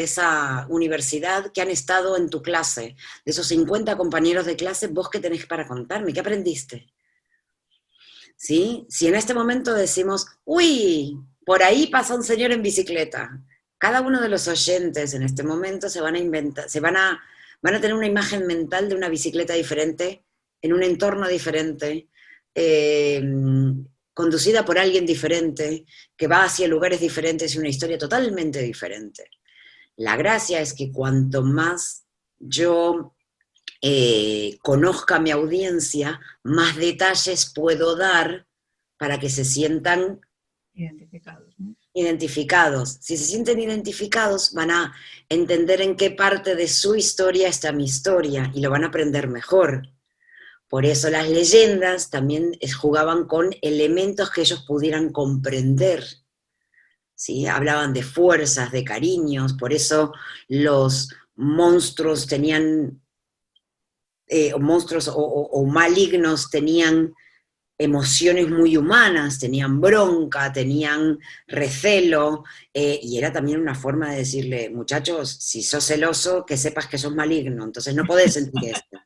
esa universidad que han estado en tu clase. De esos 50 compañeros de clase, ¿vos qué tenés para contarme? ¿Qué aprendiste? ¿Sí? Si en este momento decimos, uy, por ahí pasa un señor en bicicleta, cada uno de los oyentes en este momento se van a inventar, van a tener una imagen mental de una bicicleta diferente, en un entorno diferente, conducida por alguien diferente, que va hacia lugares diferentes y una historia totalmente diferente. La gracia es que cuanto más yo conozca a mi audiencia, más detalles puedo dar para que se sientan Identificados, ¿no? identificados. Si se sienten identificados, van a entender en qué parte de su historia está mi historia y lo van a aprender mejor. Por eso las leyendas también jugaban con elementos que ellos pudieran comprender. ¿Sí? Hablaban de fuerzas, de cariños, por eso los monstruos tenían, monstruos o malignos tenían emociones muy humanas, tenían bronca, tenían recelo, y era también una forma de decirle, muchachos, si sos celoso, que sepas que sos maligno, entonces no podés sentir esto.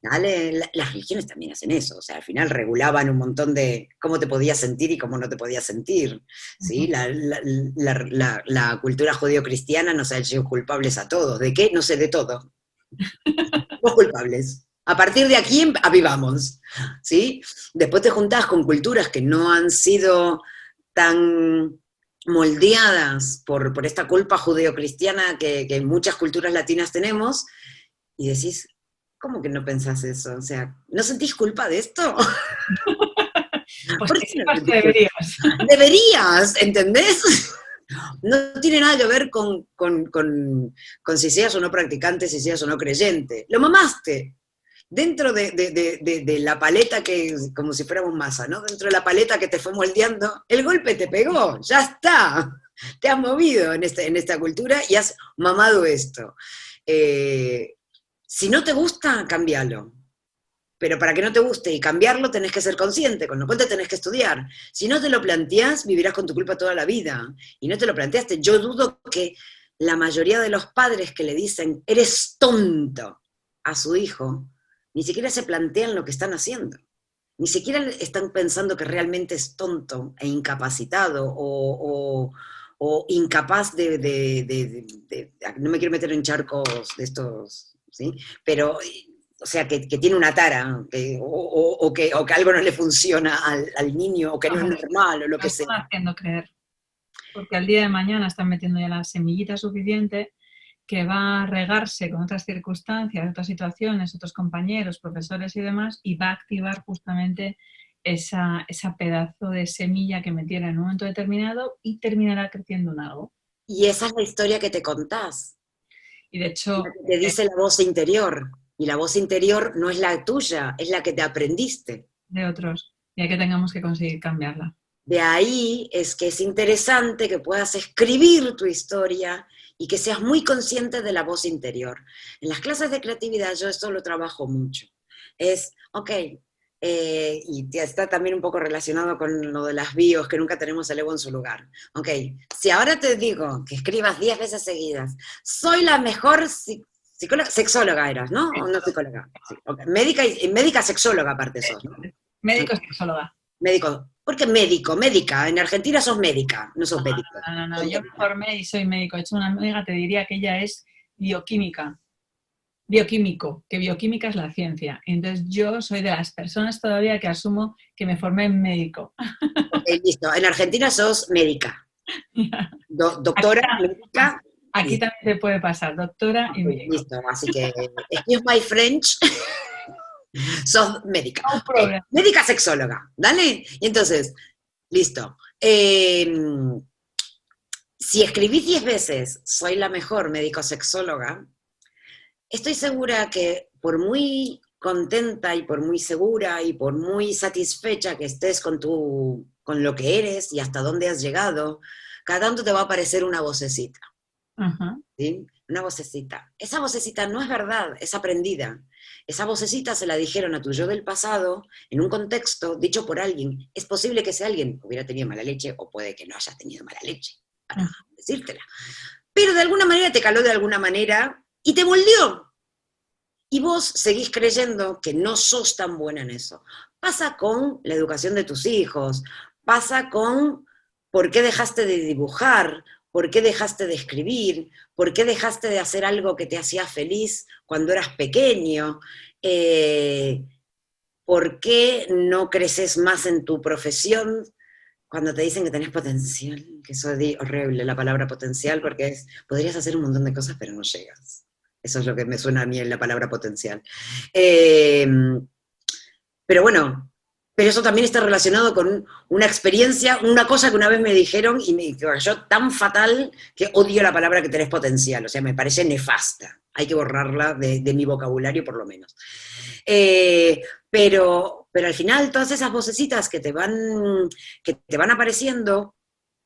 ¿Vale? Las religiones también hacen eso, o sea, al final regulaban un montón de cómo te podías sentir y cómo no te podías sentir, ¿sí? La cultura judío-cristiana nos ha hecho culpables a todos, ¿de qué? No sé, de todo. Los culpables. A partir de aquí avivamos, ¿sí? Después te juntás con culturas que no han sido tan moldeadas por esta culpa judeocristiana que muchas culturas latinas tenemos, y decís, ¿cómo que no pensás eso? O sea, ¿no sentís culpa de esto? Pues ¿Por que qué no sepas que sentís culpa? deberías. Deberías, ¿entendés? No tiene nada que ver con si seas o no practicante, si seas o no creyente. Lo mamaste. Dentro de la paleta que, como si fuéramos masa, ¿no? Dentro de la paleta que te fue moldeando, el golpe te pegó, ya está. Te has movido en esta cultura y has mamado esto. Si no te gusta, cámbialo. Pero para que no te guste y cambiarlo tenés que ser consciente, con lo cual te tenés que estudiar. Si no te lo planteás, vivirás con tu culpa toda la vida. Y no te lo planteaste. Yo dudo que la mayoría de los padres que le dicen, eres tonto, a su hijo, ni siquiera se plantean lo que están haciendo. Ni siquiera están pensando que realmente es tonto e incapacitado o incapaz no me quiero meter en charcos de estos, ¿sí? Pero o sea, que tiene una tara, o que algo no le funciona al niño, o que no es normal, o lo que sea. Están haciendo creer. Porque al día de mañana están metiendo ya la semillita suficiente que va a regarse con otras circunstancias, otras situaciones, otros compañeros, profesores y demás, y va a activar justamente esa pedazo de semilla que metiera en un momento determinado y terminará creciendo en algo. Y esa es la historia que te contás. Y de hecho... La que te dice la voz interior. Y la voz interior no es la tuya, es la que te aprendiste. De otros. Y hay que tengamos que conseguir cambiarla. De ahí es que es interesante que puedas escribir tu historia y que seas muy consciente de la voz interior. En las clases de creatividad yo esto lo trabajo mucho. Es, ok, y está también un poco relacionado con lo de las bios, que nunca tenemos el ego en su lugar. Ok, si ahora te digo que escribas 10 veces seguidas, soy la mejor sexóloga eras, ¿no? ¿O no psicóloga? Sí, okay. Médica sexóloga aparte sos, ¿no? Médico sexóloga. Médico. ¿Por qué médico? Médica. En Argentina sos médica, no sos médico. No. Yo me formé y soy médico. De hecho, una amiga te diría que ella es bioquímica. Bioquímico, que bioquímica es la ciencia. Entonces yo soy de las personas todavía que asumo que me formé en médico. Okay, listo. En Argentina sos médica. Doctora, médica. Aquí también te puede pasar, doctora y médico. Listo, así que, excuse my French, sos médica. No problem. Médica sexóloga, ¿dale? Y entonces, listo. Si escribís 10 veces, soy la mejor médico sexóloga, estoy segura que por muy contenta y por muy segura y por muy satisfecha que estés con lo que eres y hasta dónde has llegado, cada tanto te va a aparecer una vocecita. Uh-huh. ¿Sí? Una vocecita. Esa vocecita no es verdad, es aprendida. Esa vocecita se la dijeron a tu yo del pasado en un contexto dicho por alguien. Es posible que ese alguien hubiera tenido mala leche o puede que no haya tenido mala leche, para decírtela. Pero de alguna manera te caló de alguna manera y te moldeó. Y vos seguís creyendo que no sos tan buena en eso. Pasa con la educación de tus hijos, pasa con por qué dejaste de dibujar, por qué dejaste de escribir, por qué dejaste de hacer algo que te hacía feliz cuando eras pequeño, por qué no creces más en tu profesión cuando te dicen que tenés potencial, que eso es horrible la palabra potencial, porque podrías hacer un montón de cosas pero no llegas. Eso es lo que me suena a mí en la palabra potencial. Pero bueno, pero eso también está relacionado con una experiencia, una cosa que una vez me dijeron y me cayó tan fatal que odio la palabra que tenés potencial, o sea, me parece nefasta. Hay que borrarla de mi vocabulario por lo menos. Pero al final todas esas vocecitas que te van apareciendo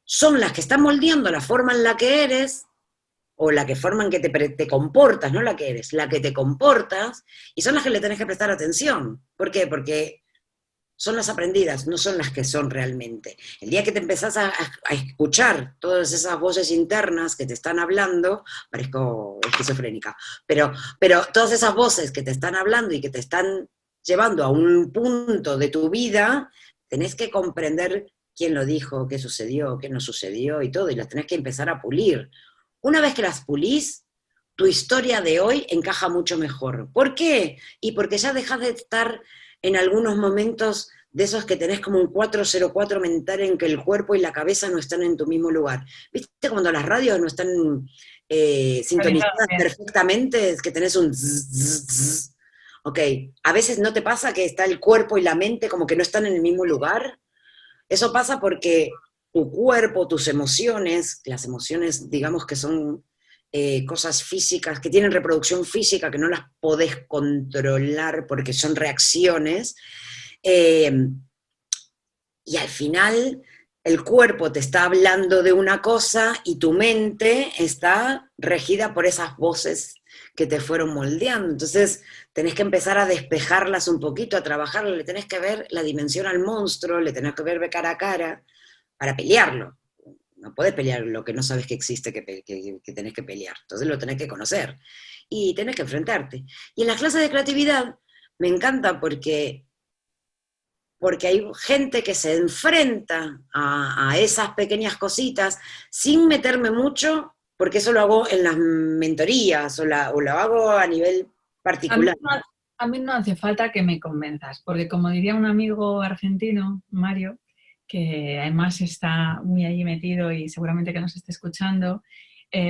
son las que están moldeando la forma en la que eres, o la que forman que te comportas, no la que eres, la que te comportas, y son las que le tenés que prestar atención. ¿Por qué? Porque son las aprendidas, no son las que son realmente. El día que te empezás a escuchar todas esas voces internas que te están hablando, parezco esquizofrénica, pero todas esas voces que te están hablando y que te están llevando a un punto de tu vida, tenés que comprender quién lo dijo, qué sucedió, qué no sucedió y todo, y las tenés que empezar a pulir. Una vez que las pulís, tu historia de hoy encaja mucho mejor. ¿Por qué? Y porque ya dejas de estar en algunos momentos de esos que tenés como un 404 mental en que el cuerpo y la cabeza no están en tu mismo lugar. ¿Viste cuando las radios no están sintonizadas perfectamente? Es que tenés un zzz, zzz, zzz. Ok, a veces no te pasa que está el cuerpo y la mente como que no están en el mismo lugar. Eso pasa porque tu cuerpo, tus emociones, las emociones digamos que son cosas físicas, que tienen reproducción física, que no las podés controlar porque son reacciones, eh, y al final el cuerpo te está hablando de una cosa y tu mente está regida por esas voces que te fueron moldeando. Entonces tenés que empezar a despejarlas un poquito, a trabajarlas, le tenés que ver la dimensión al monstruo, le tenés que ver de cara a cara para pelearlo. No podés pelear lo que no sabes que existe, que tenés que pelear. Entonces lo tenés que conocer y tenés que enfrentarte. Y en las clases de creatividad me encanta porque hay gente que se enfrenta a esas pequeñas cositas sin meterme mucho, porque eso lo hago en las mentorías o lo hago a nivel particular. A mí no hace falta que me convenzas, porque como diría un amigo argentino, Mario, que además está muy allí metido y seguramente que nos esté escuchando,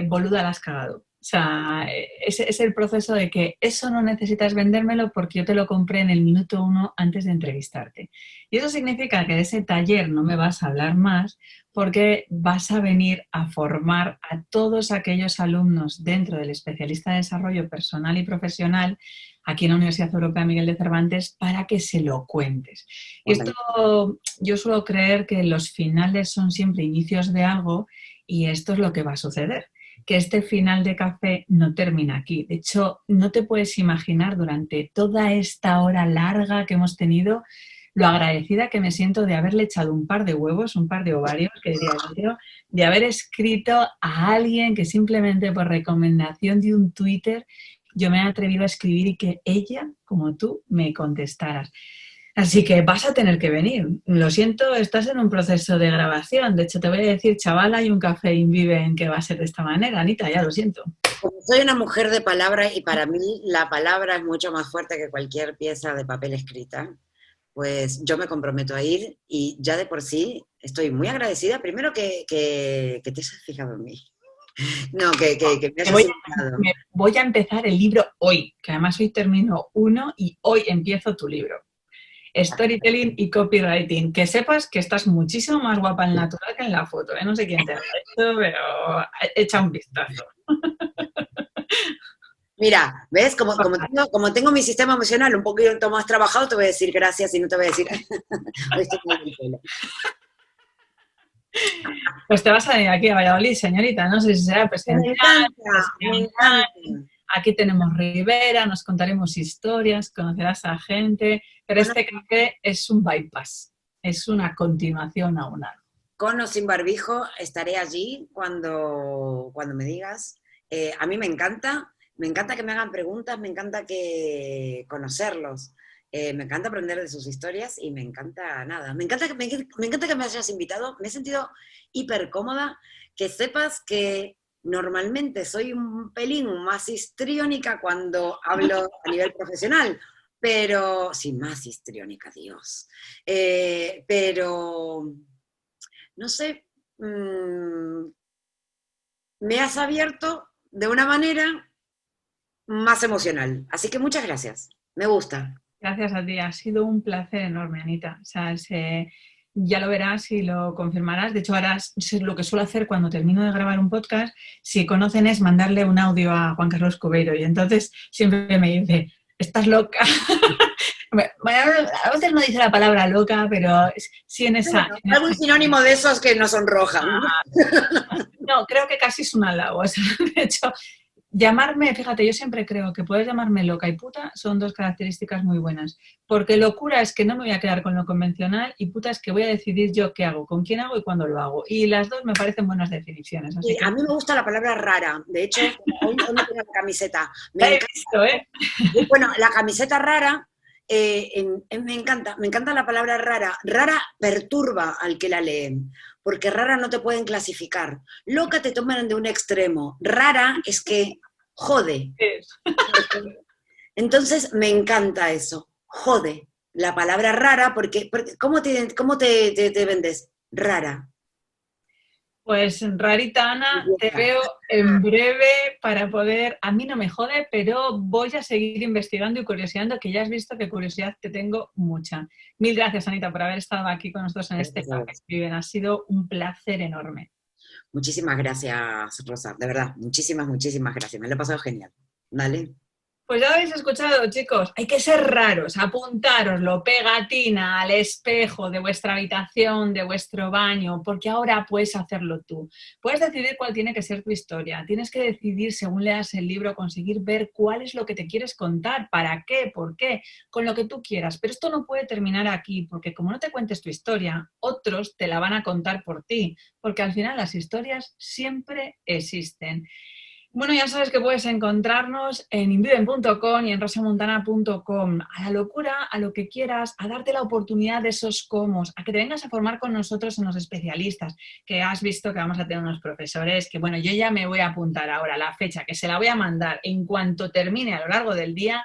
boluda la has cagado. O sea, es el proceso de que eso no necesitas vendérmelo porque yo te lo compré en el minuto 1 antes de entrevistarte. Y eso significa que de ese taller no me vas a hablar más porque vas a venir a formar a todos aquellos alumnos dentro del especialista de desarrollo personal y profesional aquí en la Universidad Europea Miguel de Cervantes para que se lo cuentes. Y esto yo suelo creer que los finales son siempre inicios de algo y esto es lo que va a suceder. Que este final de café no termina aquí. De hecho, no te puedes imaginar durante toda esta hora larga que hemos tenido lo agradecida que me siento de haberle echado un par de huevos, un par de ovarios, que diría yo, de haber escrito a alguien que simplemente por recomendación de un Twitter yo me he atrevido a escribir y que ella, como tú, me contestaras. Así que vas a tener que venir. Lo siento, estás en un proceso de grabación. De hecho, te voy a decir, chaval, hay un café InViven que va a ser de esta manera. Anita, ya lo siento. Como soy una mujer de palabra y para mí la palabra es mucho más fuerte que cualquier pieza de papel escrita, pues yo me comprometo a ir y ya de por sí estoy muy agradecida. Primero que te hayas fijado en mí. No, que me hayas invitado. Voy a empezar el libro hoy, que además hoy termino uno y hoy empiezo tu libro. Storytelling y copywriting. Que sepas que estás muchísimo más guapa en natural que en la foto. No sé quién te ha hecho, pero echa un vistazo. Mira, ¿ves? Como tengo mi sistema emocional un poquito más trabajado, te voy a decir gracias y no te voy a decir hoy estoy con el pelo. Pues te vas a venir aquí a Valladolid, señorita. No sé si será presencial. Me encanta. Aquí tenemos Rivera, nos contaremos historias, conocerás a gente, pero este café es un bypass, es una continuación a un algo. Con o sin barbijo, estaré allí cuando me digas. A mí me encanta que me hagan preguntas, me encanta conocerlos, me encanta aprender de sus historias y me encanta nada. Me encanta que me hayas invitado, me he sentido hiper cómoda, que sepas que normalmente soy un pelín más histriónica cuando hablo a nivel profesional, pero, sí, más histriónica, Dios. Pero, no sé, me has abierto de una manera más emocional. Así que muchas gracias, me gusta. Gracias a ti, ha sido un placer enorme, Anita. O sea, ya lo verás y lo confirmarás. De hecho, ahora lo que suelo hacer cuando termino de grabar un podcast, si conocen, es mandarle un audio a Juan Carlos Cubeiro. Y entonces siempre me dice, estás loca. Bueno, a veces no dice la palabra loca, pero sí en esa... Bueno, algún sinónimo de esos que nos sonrojan. No, creo que casi es un halago. O sea, de hecho, llamarme, fíjate, yo siempre creo que puedes llamarme loca y puta son dos características muy buenas. Porque locura es que no me voy a quedar con lo convencional y puta es que voy a decidir yo qué hago, con quién hago y cuándo lo hago. Y las dos me parecen buenas definiciones. Así que... A mí me gusta la palabra rara. De hecho, hoy no tengo la camiseta. Me encanta. Visto, ¿eh? Bueno, la camiseta rara, me encanta la palabra rara. Rara perturba al que la lee, porque rara no te pueden clasificar. Loca te toman de un extremo. Rara es que jode. Entonces me encanta eso, jode. la palabra rara, porque ¿cómo te vendes? Rara. Pues Rarita Ana, te veo en breve para poder, a mí no me jode, pero voy a seguir investigando y curioseando, que ya has visto que curiosidad te tengo mucha. Mil gracias, Anita, por haber estado aquí con nosotros en este Gracias a Café vos. Viven. Ha sido un placer enorme. Muchísimas gracias, Rosa, de verdad, muchísimas gracias. Me lo he pasado genial. ¿Vale? Pues ya habéis escuchado, chicos, hay que ser raros, apuntároslo, pegatina al espejo de vuestra habitación, de vuestro baño, porque ahora puedes hacerlo tú. Puedes decidir cuál tiene que ser tu historia. Tienes que decidir, según leas el libro, conseguir ver cuál es lo que te quieres contar, para qué, por qué, con lo que tú quieras. Pero esto no puede terminar aquí, porque como no te cuentes tu historia, otros te la van a contar por ti, porque al final las historias siempre existen. Bueno, ya sabes que puedes encontrarnos en inviven.com y en rosamontana.com. A la locura, a lo que quieras, a darte la oportunidad de esos comos, a que te vengas a formar con nosotros en los especialistas, que has visto que vamos a tener unos profesores que, bueno, yo ya me voy a apuntar ahora la fecha, que se la voy a mandar en cuanto termine a lo largo del día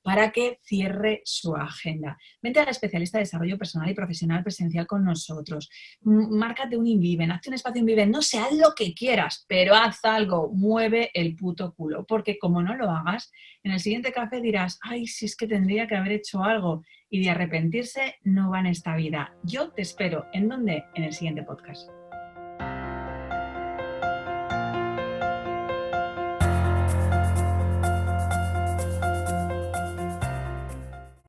para que cierre su agenda. Vente al especialista de desarrollo personal y profesional presencial con nosotros. Márcate un Inviven, hazte un espacio Inviven, no sé, haz lo que quieras, pero haz algo, mueve el puto culo, porque como no lo hagas, en el siguiente café dirás, ay, si es que tendría que haber hecho algo, y de arrepentirse no va en esta vida. Yo te espero. ¿En dónde? En el siguiente podcast.